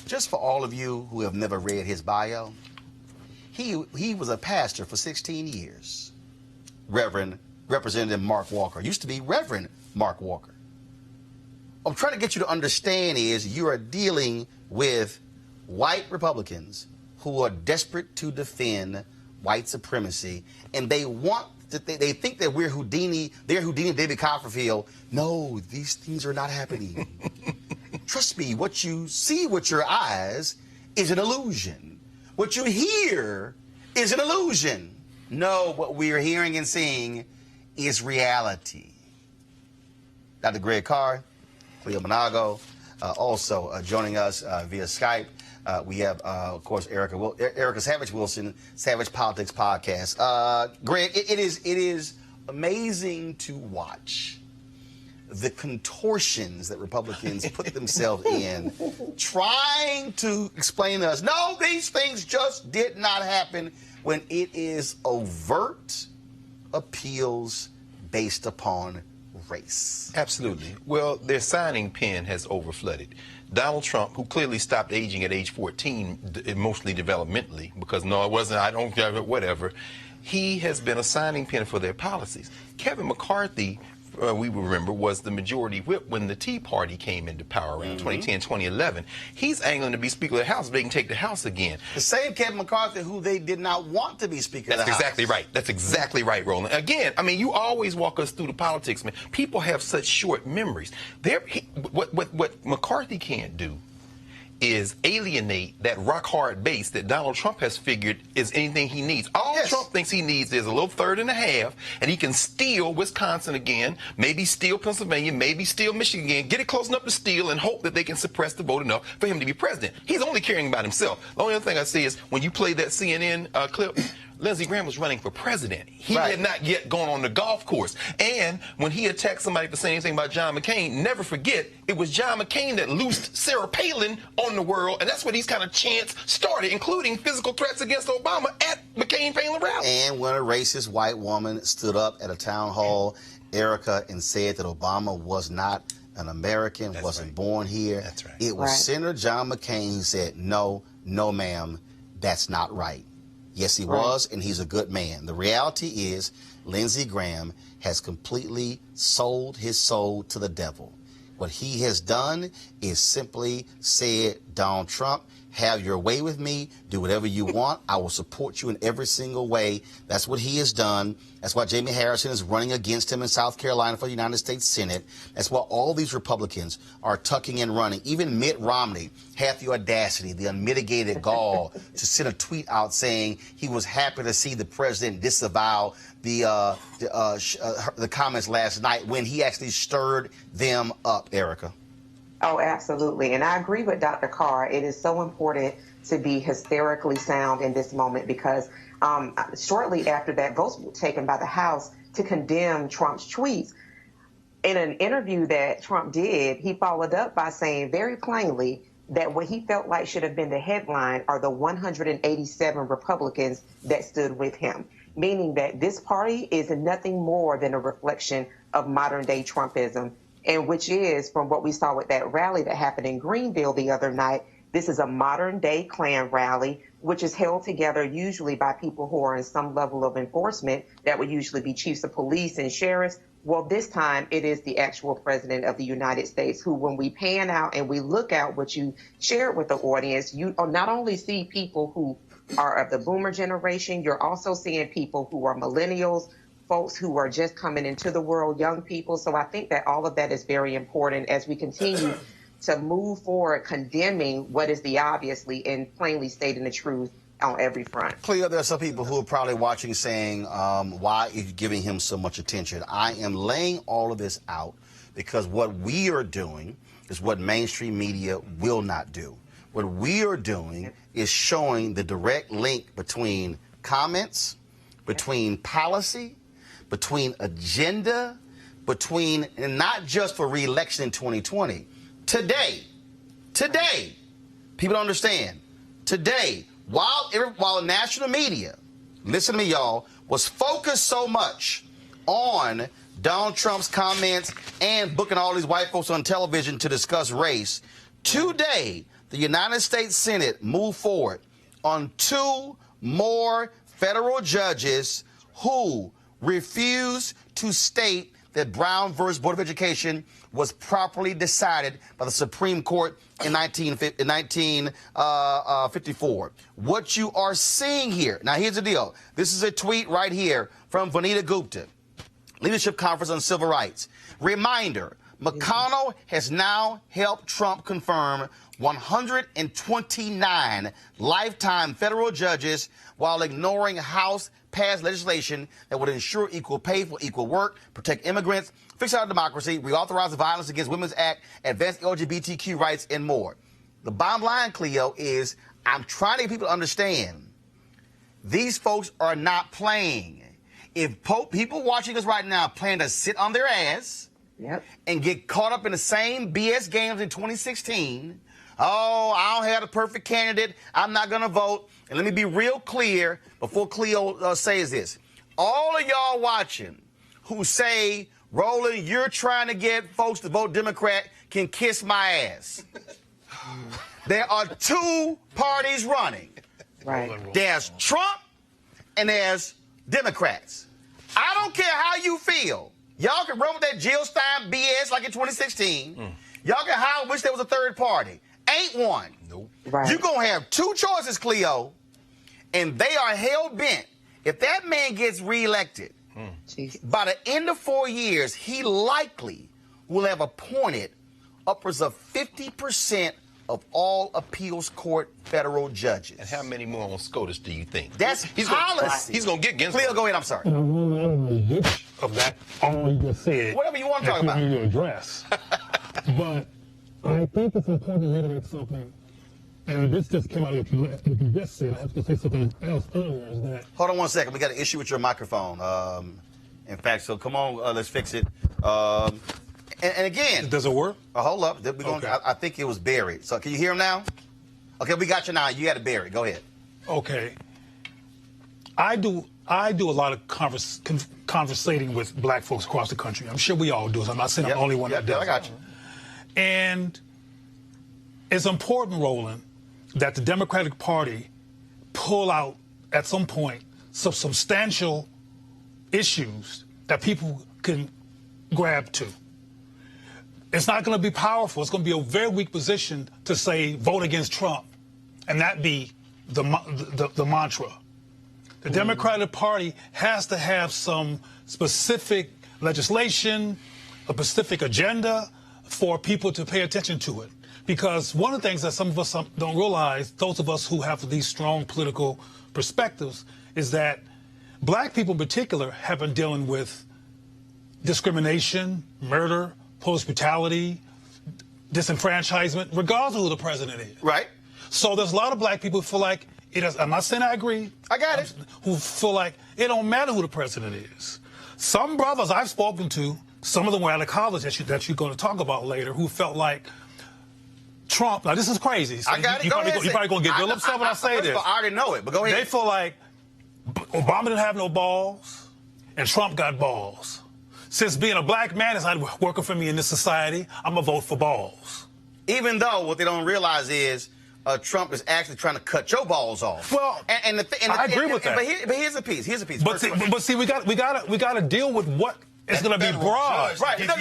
Just for all of you who have never read his bio, he was a pastor for 16 years. Representative Mark Walker. Used to be Reverend Mark Walker. What I'm trying to get you to understand is you are dealing with white Republicans who are desperate to defend white supremacy, and they want to they think that we're Houdini, they're Houdini and David Copperfield. No, these things are not happening. Trust me, what you see with your eyes is an illusion. What you hear is an illusion. No, what we are hearing and seeing is reality. Dr. Greg Carr, Cleo Monago, also joining us via Skype. We have, of course, Erica Savage Wilson, Savage Politics Podcast. Greg, it is amazing to watch the contortions that Republicans put themselves in, trying to explain to us, no, these things just did not happen, when it is overt appeals based upon race. Absolutely. Well, their signing pen has overflooded. Donald Trump, who clearly stopped aging at age 14, mostly developmentally, because no, it wasn't, I don't have it, whatever. He has been a signing pen for their policies. Kevin McCarthy, we remember, was the majority whip when the Tea Party came into power around 2010, 2011. He's angling to be Speaker of the House so they can take the House again. The same Kevin McCarthy who they did not want to be Speaker of the House. That's exactly right. That's exactly right, Roland. Again, I mean, you always walk us through the politics, man. People have such short memories. What McCarthy can't do is alienate that rock-hard base that Donald Trump has figured is anything he needs. All Trump thinks he needs is a little third and a half, and he can steal Wisconsin again, maybe steal Pennsylvania, maybe steal Michigan again, get it close enough to steal, and hope that they can suppress the vote enough for him to be president. He's only caring about himself. The only other thing I see is when you play that CNN clip, Lindsey Graham was running for president. He had not yet gone on the golf course. And when he attacked somebody for saying anything about John McCain, never forget, it was John McCain that loosed Sarah Palin on the world, and that's where these kind of chants started, including physical threats against Obama at McCain-Palin rallies. And when a racist white woman stood up at a town hall, Erica, and said that Obama was not an American, wasn't born here. That's right. It was Senator John McCain who said, no, ma'am, that's not right. Yes, he was, and he's a good man. The reality is Lindsey Graham has completely sold his soul to the devil. What he has done is simply said, Donald Trump, have your way with me. Do whatever you want. I will support you in every single way. That's what he has done. That's why Jamie Harrison is running against him in South Carolina for the United States Senate. That's why all these Republicans are tucking and running. Even Mitt Romney had the audacity, the unmitigated gall to send a tweet out saying he was happy to see the president disavow the comments last night when he actually stirred them up, Erica. Oh, absolutely. And I agree with Dr. Carr. It is so important to be hysterically sound in this moment because shortly after that, votes were taken by the House to condemn Trump's tweets. In an interview that Trump did, he followed up by saying very plainly that what he felt like should have been the headline are the 187 Republicans that stood with him, meaning that this party is nothing more than a reflection of modern-day Trumpism, and which is, from what we saw with that rally that happened in Greenville the other night, this is a modern-day Klan rally, which is held together usually by people who are in some level of enforcement. That would usually be chiefs of police and sheriffs. Well, this time it is the actual president of the United States who, when we pan out and we look at what you shared with the audience, you not only see people who are of the boomer generation, you're also seeing people who are millennials, folks who are just coming into the world, young people. So I think that all of that is very important as we continue to move forward, condemning what is the obviously and plainly stating the truth on every front. Cleo, there are some people who are probably watching saying, why are you giving him so much attention? I am laying all of this out because what we are doing is what mainstream media will not do. What we are doing is showing the direct link between comments, between policy, between agenda, between, and not just for re-election in 2020. Today, people don't understand, today, while national media, listen to me, y'all, was focused so much on Donald Trump's comments and booking all these white folks on television to discuss race, today, the United States Senate moved forward on 2 more federal judges who refused to state that Brown versus Board of Education was properly decided by the Supreme Court in 1954. What you are seeing here, now here's the deal. This is a tweet right here from Vanita Gupta, Leadership Conference on Civil Rights. Reminder, McConnell has now helped Trump confirm 129 lifetime federal judges while ignoring House-passed legislation that would ensure equal pay for equal work, protect immigrants, fix our democracy, reauthorize the Violence Against Women's Act, advance LGBTQ rights, and more. The bottom line, Cleo, is I'm trying to get people to understand these folks are not playing. If people watching us right now plan to sit on their ass and get caught up in the same BS games in 2016, oh, I don't have the perfect candidate, I'm not going to vote. And let me be real clear before Cleo says this. All of y'all watching who say, Roland, you're trying to get folks to vote Democrat can kiss my ass. There are 2 parties running. Right. There's Trump and there's Democrats. I don't care how you feel. Y'all can run with that Jill Stein BS like in 2016. Y'all can holler, wish there was a third party. Ain't one. Nope. Right. You're going to have 2 choices, Cleo, and they are hell-bent. If that man gets reelected, by the end of 4 years, he likely will have appointed upwards of 50% of all appeals court federal judges. And how many more on SCOTUS do you think? That's policy. He's going to get against Cleo, go ahead. I'm sorry. Of that, all you just said. Whatever you want to talk about. Your address. But I think it's important to reiterate something, and this just came out of what you just said. I have to say something else earlier. Is that? Hold on one second. We got an issue with your microphone. In fact, so come on, let's fix it. And again, does it work? Hold up. I think it was buried. So can you hear him now? Okay, we got you now. You got it buried. Go ahead. Okay. I do a lot of conversating with black folks across the country. I'm sure we all do. So I'm not saying I'm the only one that does. I got you. And it's important, Roland, that the Democratic Party pull out at some point some substantial issues that people can grab to. It's not going to be powerful. It's going to be a very weak position to say vote against Trump, and that be the mantra. The Democratic Party has to have some specific legislation, a specific agenda for people to pay attention to it. Because one of the things that some of us don't realize, those of us who have these strong political perspectives, is that black people in particular have been dealing with discrimination, murder, police brutality, disenfranchisement, regardless of who the president is. Right. So there's a lot of black people who feel like, I'm not saying I agree. I got it. Who feel like it don't matter who the president is. some brothers I've spoken to, some of them were out of college that you're going to talk about later, who felt like Trump, now this is crazy. So I got it. You're probably going to get real upset when I say this. I already know it, but go ahead. They feel like Obama didn't have no balls, and Trump got balls. Since being a black man is not working for me in this society, I'm going to vote for balls. Even though what they don't realize is Trump is actually trying to cut your balls off. Well, I agree with that. But here's a piece. Here's a piece. But see, we got to deal with what is going to be broad. Right. No.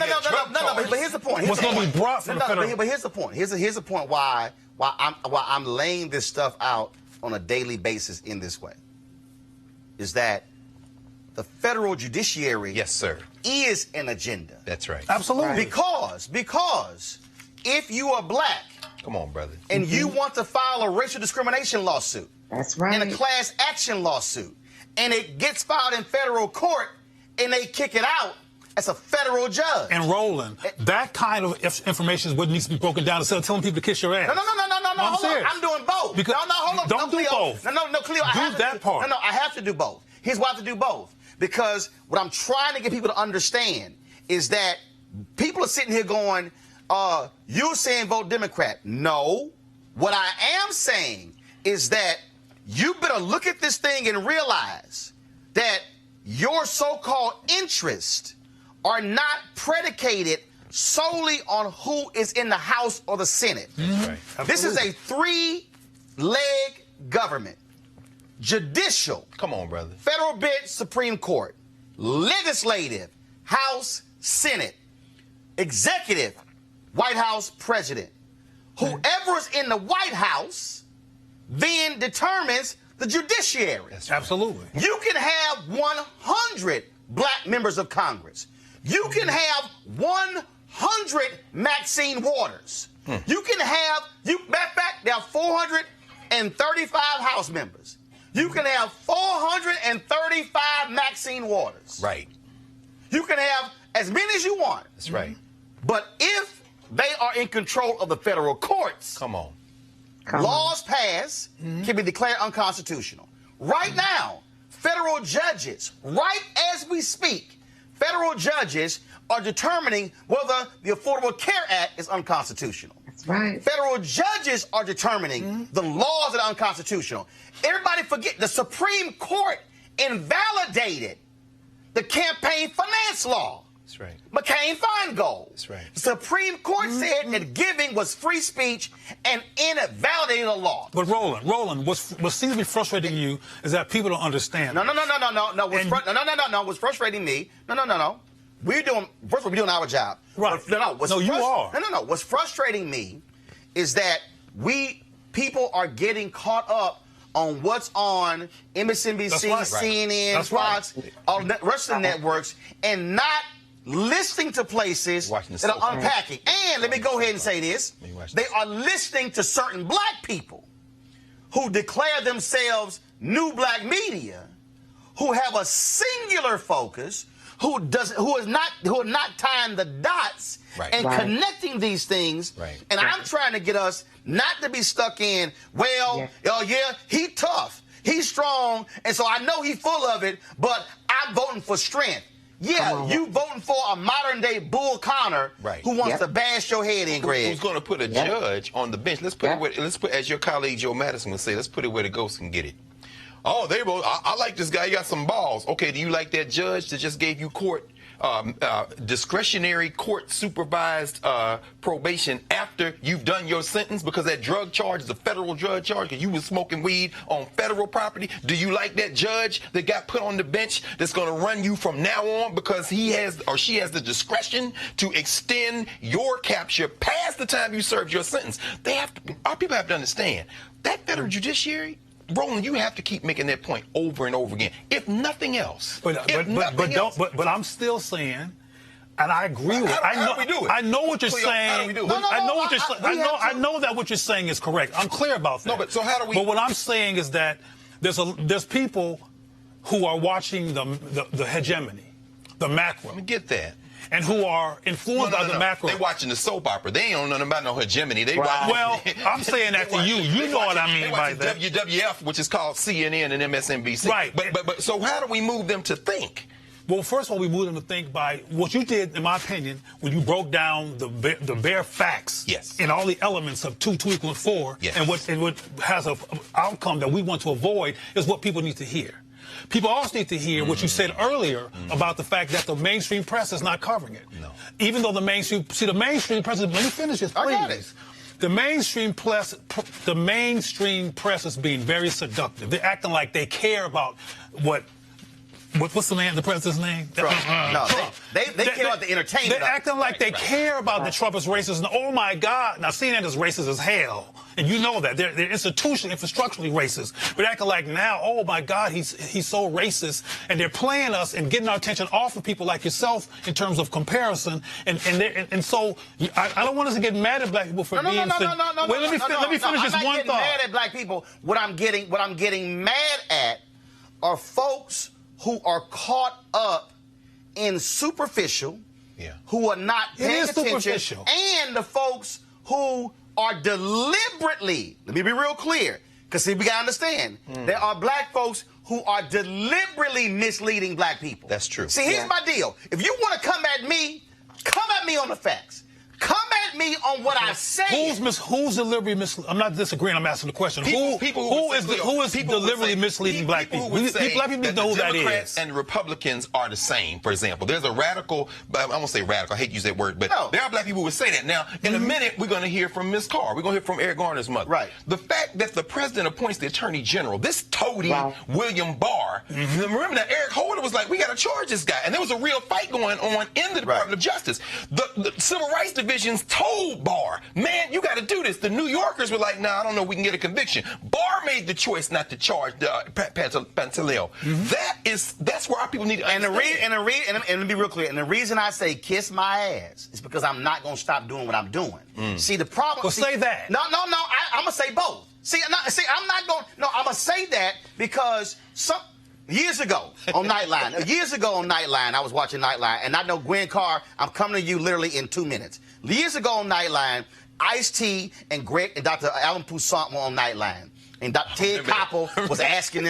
But here's the point. What's going to be broad from the federal? But here's the point. Here's the point why I'm laying this stuff out on a daily basis in this way. Is that the federal judiciary, yes, sir, is an agenda. That's right. Absolutely. Because if you are black, come on, brother, and you want to file a racial discrimination lawsuit, that's right, and a class action lawsuit, and it gets filed in federal court, and they kick it out, as a federal judge. And Roland, that kind of information is what needs to be broken down instead of telling people to kiss your ass. No, hold on. I'm doing both. Because hold on. Don't do both. No, Cleo. Do that part. No, I have to do both. Here's why I have to do both. Because what I'm trying to get people to understand is that people are sitting here going, you're saying vote Democrat. No. What I am saying is that you better look at this thing and realize that your so-called interests are not predicated solely on who is in the House or the Senate. Mm-hmm. This is a three-leg government. Judicial. Come on, brother. Federal bench, Supreme Court. Legislative, House, Senate. Executive, White House, President. Whoever's in the White House then determines the judiciary. Absolutely. You can have 100 black members of Congress. You can have 100 Maxine Waters. You can have, matter of fact, there are 435 House members. You can have 435 Maxine Waters. Right. You can have as many as you want. That's right. But if they are in control of the federal courts, laws passed can be declared unconstitutional. Right now, federal judges, right as we speak, federal judges are determining whether the Affordable Care Act is unconstitutional. That's right. Federal judges are determining the laws that are unconstitutional. Everybody forget the Supreme Court invalidated the campaign finance law. That's right. McCain-Feingold. That's right. The Supreme Court said that giving was free speech and invalidated the law. But Roland, what seems to be frustrating you is that people don't understand. No. What's frustrating me? No. We're doing. First of all, we're doing our job. Right. You are. No. What's frustrating me is that people are getting caught up on what's on MSNBC, CNN, Fox, all the rest of the networks, and not listening to places that are unpacking. And let me go ahead and say this. They are listening to certain black people who declare themselves new black media, who have a singular focus, who are not tying the dots and connecting these things. And I'm trying to get us not to be stuck in, he tough, he's strong, and so I know he's full of it, but I'm voting for strength. Yeah, you voting for a modern-day Bull Connor who wants to bash your head in, Greg. Who's going to put a judge on the bench? Let's put as your colleague Joe Madison would say, let's put it where the ghosts can get it. Oh, I like this guy. He got some balls. Okay, do you like that judge that just gave you discretionary court supervised probation after you've done your sentence because that drug charge is a federal drug charge because you was smoking weed on federal property? Do you like that judge that got put on the bench that's going to run you from now on because he has or she has the discretion to extend your capture past the time you served your sentence? Our people have to understand that federal judiciary. Roland, you have to keep making that point over and over again. If nothing else. But I'm still saying, and I agree with. I know what you're saying. I know that what you're saying is correct. I'm clear about that. No, but so how do we? But what I'm saying is that there's people who are watching the hegemony, the macro. Let me get that. And who are influenced by the macro. They're watching the soap opera. They ain't know nothing about no hegemony. Well, I'm saying that to you. You know what I mean by that. WWF, which is called CNN and MSNBC. Right. But so how do we move them to think Well, first of all, we moved them to think by what you did, in my opinion, when you broke down the bare facts and all the elements of 2 = 4, and what has an outcome that we want to avoid is what people need to hear. People also need to hear what you said earlier about the fact that the mainstream press is not covering it. No. Even though the mainstream press, let me finish this, please. I got it. The mainstream press is being very seductive. They're acting like they care about what's the president's name? No, they care about the entertainment. They're acting like they care about the Trump is racist. And oh my God, now CNN is racist as hell, and you know that they're infrastructurally racist. But they're acting like now, oh my God, he's so racist, and they're playing us and getting our attention off of people like yourself in terms of comparison. And so I don't want us to get mad at black people for being. Let me finish this one thought. I'm not getting mad at black people. What I'm getting mad at are folks who are caught up in superficial, who are not paying attention, and the folks who are deliberately, let me be real clear, because see, we got to understand, there are black folks who are deliberately misleading black people. That's true. See, here's my deal. If you want to come at me on the facts. Come at me on what I say. Who's deliberately misleading? I'm not disagreeing. I'm asking the question. Who is deliberately misleading black people? Black people know who that is. Democrats and Republicans are the same. For example, there's a radical. I won't say radical. I hate to use that word, but there are black people who would say that. Now, in a minute, we're going to hear from Ms. Carr. We're going to hear from Eric Garner's mother. Right. The fact that the president appoints the attorney general, this toady William Barr. Remember that Eric Holder was like, we got to charge this guy, and there was a real fight going on in the Department of Justice. The Civil Rights Division's told Barr, man, you got to do this. The New Yorkers were like, nah, I don't know, we can get a conviction. Barr made the choice not to charge Pantaleo. That's where our people need to understand. And let me be real clear. And the reason I say kiss my ass is because I'm not going to stop doing what I'm doing. See, the problem. Well, say that. No. I'm going to say both. I'm not going. No, I'm going to say that because years ago on Nightline, I was watching Nightline, and I know Gwen Carr, I'm coming to you literally in 2 minutes. Years ago on Nightline, Ice-T and Dr. Alan Poussaint were on Nightline. And Ted Koppel was asking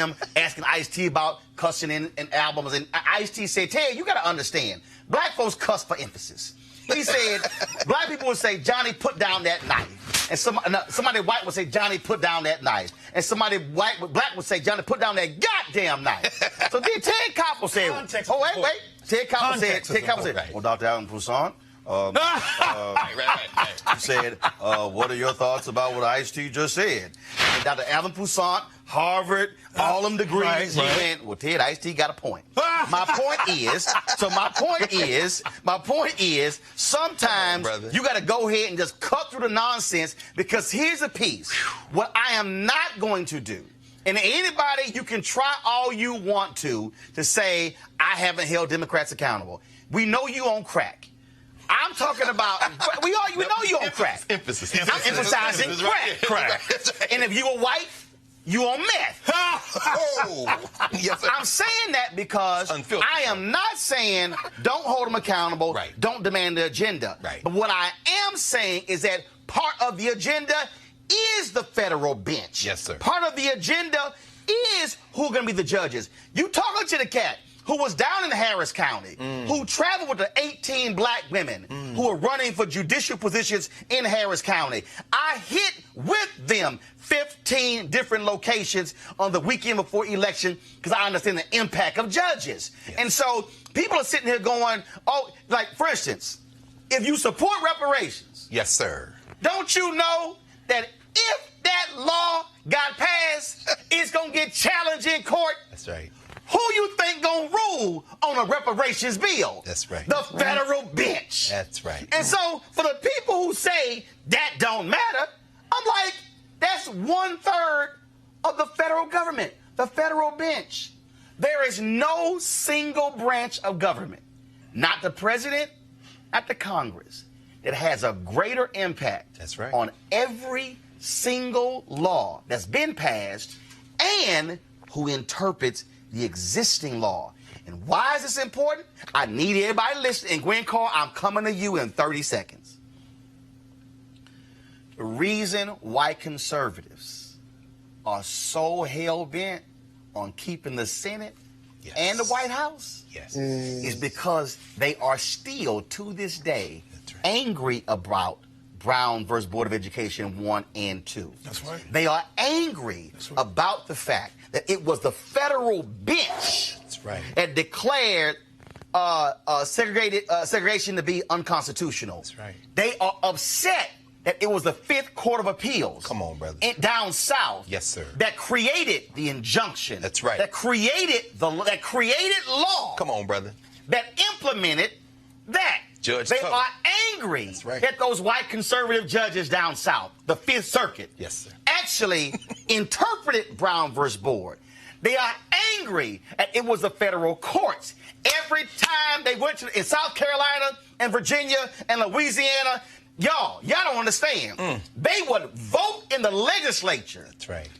Ice-T about cussing in albums. And Ice-T said, Ted, you got to understand, black folks cuss for emphasis. He said, black people would say, Johnny, put down that knife. And somebody white would say, Johnny, put down that knife. And somebody black would say, Johnny, put down that goddamn knife. So then Ted Koppel said, wait. Ted Koppel said, well, Dr. Alan Poussaint, he said, what are your thoughts about what Ice-T just said? And Dr. Alan Poussaint, Harvard, all them degrees, he went, well, Ted, Ice-T got a point. My point is, sometimes you got to go ahead and just cut through the nonsense, because here's a piece. What I am not going to do, and anybody, you can try all you want to say, I haven't held Democrats accountable. We know you on crack. I'm talking about, we know you on crack. Emphasis. I'm emphasizing crack. And if you were white, you on meth. Yes, I'm saying that because I am not saying don't hold them accountable, don't demand the agenda. But what I am saying is that part of the agenda is the federal bench. Yes, sir. Part of the agenda is who's going to be the judges. You talking to the cat who was down in Harris County, who traveled with the 18 black women who are running for judicial positions in Harris County. I hit with them 15 different locations on the weekend before election because I understand the impact of judges. Yes. And so people are sitting here going, oh, like, for instance, if you support reparations. Yes, sir. Don't you know that if that law got passed, it's going to get challenged in court? That's right. Who you think gonna rule on a reparations bill? That's right. The federal bench. That's right. And so for the people who say that don't matter, I'm like, that's 1/3 of the federal government, the federal bench. There is no single branch of government, not the president, not the Congress, that has a greater impact on every single law that's been passed and who interprets the existing law. And why is this important? I need everybody listening. And Gwen Carr, I'm coming to you in 30 seconds. The reason why conservatives are so hell-bent on keeping the Senate and the White House is because they are still, to this day, angry about Brown versus Board of Education 1 and 2. That's right. They are angry about the fact that it was the federal bench that declared segregation to be unconstitutional. That's right. They are upset that it was the Fifth Court of Appeals. Come on, brother. Down south. Yes, sir. That created the injunction. That's right. That created law. Come on, brother. That implemented that. Judge they Tuck. are angry at those white conservative judges down south, the Fifth Circuit. Yes, sir. Actually interpreted Brown versus Board. They are angry at it was the federal courts. Every time they went in South Carolina and Virginia and Louisiana, y'all don't understand. They would vote in the legislature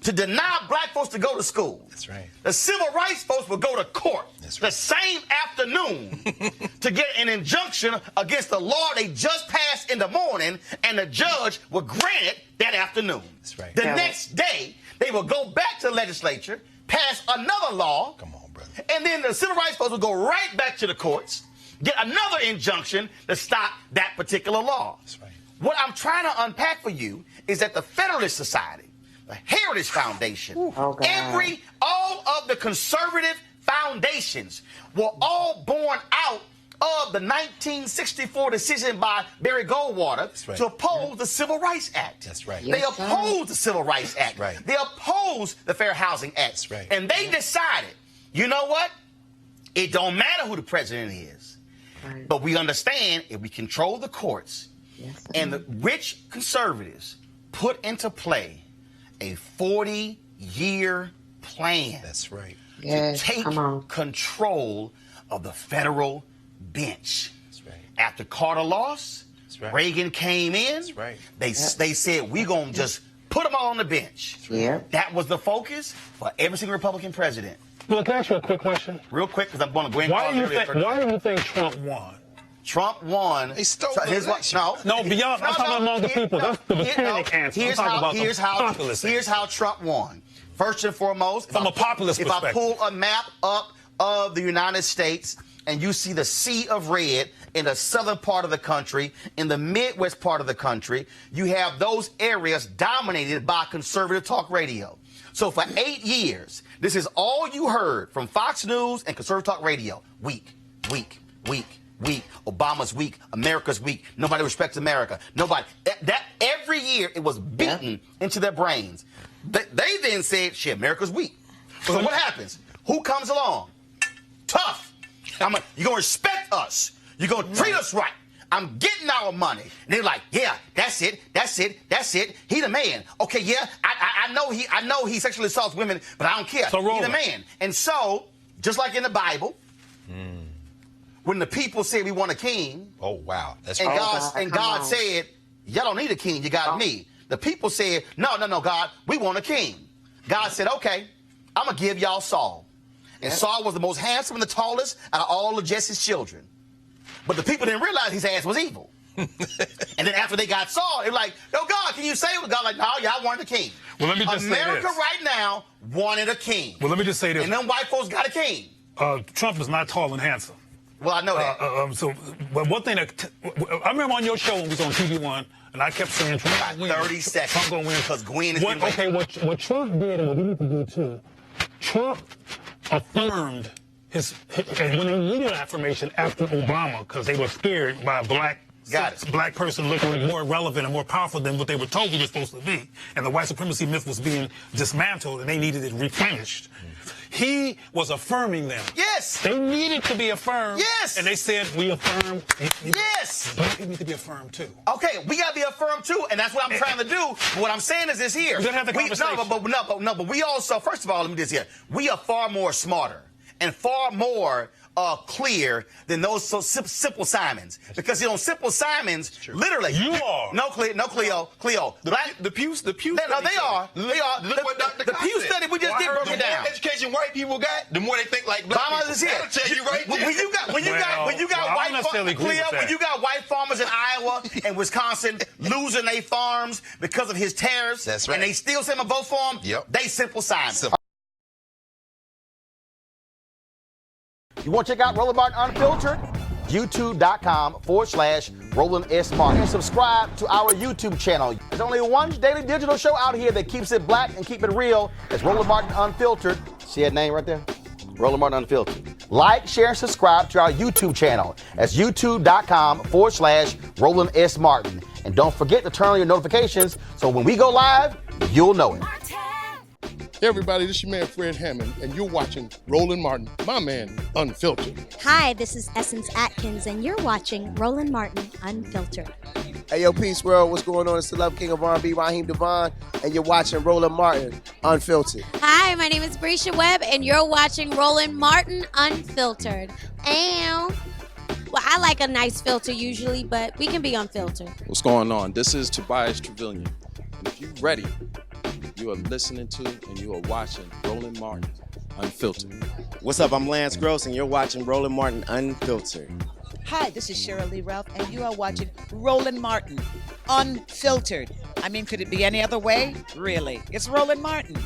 to deny black folks to go to school. That's right. The civil rights folks would go to court the same afternoon to get an injunction against the law they just passed in the morning, and the judge would grant it that afternoon. That's right. The next day, they would go back to the legislature, pass another law. Come on, brother. And then the civil rights folks would go right back to the courts, get another injunction to stop that particular law. That's right. What I'm trying to unpack for you is that the Federalist Society, the Heritage Foundation, all of the conservative foundations were all born out of the 1964 decision by Barry Goldwater to oppose the Civil Rights Act. That's right. They opposed the Civil Rights Act. Right. They opposed the Fair Housing Act. That's right. And they decided, you know what? It don't matter who the president is. But we understand if we control the courts, and the rich conservatives put into play a 40-year plan. That's right. To take control of the federal bench. That's right. After Carter lost, Reagan came in. That's right. They said, we're going to just put them all on the bench. That was the focus for every single Republican president. Well, can I ask you a quick question? Real quick, because I'm going to go in. Why do you think Trump won? Trump won. He stole the election. No, beyond. I'm talking among the people. That's the mechanic answer. I'm talking about the populist answer. Here's how Trump won. First and foremost, from a populist perspective. If I pull a map up of the United States and you see the sea of red in the southern part of the country, in the Midwest part of the country, you have those areas dominated by conservative talk radio. So for 8 years, this is all you heard from Fox News and conservative talk radio. Weak, weak, weak. Weak. Obama's weak. America's weak. Nobody respects America. Nobody. That every year it was beaten into their brains. They then said, "Shit, America's weak." So what happens? Who comes along? Tough. You're gonna respect us. You're gonna treat us right. I'm getting our money. And they're like, "Yeah, that's it. That's it. That's it. He the man." Okay, yeah, I know he sexually assaults women, but I don't care. So he the man. And so, just like in the Bible. When the people said we want a king, oh wow, that's and right. God said, y'all don't need a king, you got me. The people said, no, God, we want a king. God said, okay, I'm gonna give y'all Saul. And Saul was the most handsome and the tallest out of all of Jesse's children. But the people didn't realize his ass was evil. And then after they got Saul, they were like, yo, God, can you save him? God like, no, y'all wanted a king. Well, let me just America say this. right now wanted a king. Well, let me just say this. And them white folks got a king. Trump is not tall and handsome. Well, I know that. But one thing that I remember on your show when we was on TV One, and I kept saying Trump got 30 seconds. Trump gonna win because Gwen is what Trump did and what we need to do too. Trump affirmed and when they needed affirmation after Obama because they were scared by a black person looking more relevant and more powerful than what they were told he was supposed to be, and the white supremacy myth was being dismantled and they needed it replenished. He was affirming them. Yes. They needed to be affirmed. Yes. And they said, we affirm. Yes. Black people need to be affirmed too. Okay, we got to be affirmed too, and that's what I'm trying to do. What I'm saying is this here. We're going to have the conversation. But we also, first of all, let me do this here. We are far more smarter and far more clear than those Simple Simons. Because, you know, Simple Simons, literally. You are. No, Cleo. The Pew. No, they are. Look what Dr. The Pew study we just did broke it down. The more education white people got, the more they think like black people. That'll tell you right there. When you got white farmers in Iowa and Wisconsin losing their farms because of his tariffs, that's right. And they still send them a vote for him, yep. They Simple Simons. You want to check out Roland Martin Unfiltered? YouTube.com/Roland S. Martin. And subscribe to our YouTube channel. There's only one daily digital show out here that keeps it black and keep it real. It's Roland Martin Unfiltered. See that name right there? Roland Martin Unfiltered. Like, share, and subscribe to our YouTube channel. That's youtube.com/Roland S. Martin. And don't forget to turn on your notifications so when we go live, you'll know it. Hey everybody, this is your man Fred Hammond, and you're watching Roland Martin, my man, Unfiltered. Hi, this is Essence Atkins, and you're watching Roland Martin Unfiltered. Hey, yo, Peace World, what's going on? It's the Love King of R&B, Raheem Devon, and you're watching Roland Martin Unfiltered. Hi, my name is Brescia Webb, and you're watching Roland Martin Unfiltered. Ow. Well, I like a nice filter usually, but we can be unfiltered. What's going on? This is Tobias Trevelyan, and if you're ready, you are listening to and you are watching Roland Martin Unfiltered. What's up? I'm Lance Gross, and you're watching Roland Martin Unfiltered. Hi, this is Cheryl Lee Ralph, and you are watching Roland Martin Unfiltered. I mean, could it be any other way? Really? It's Roland Martin.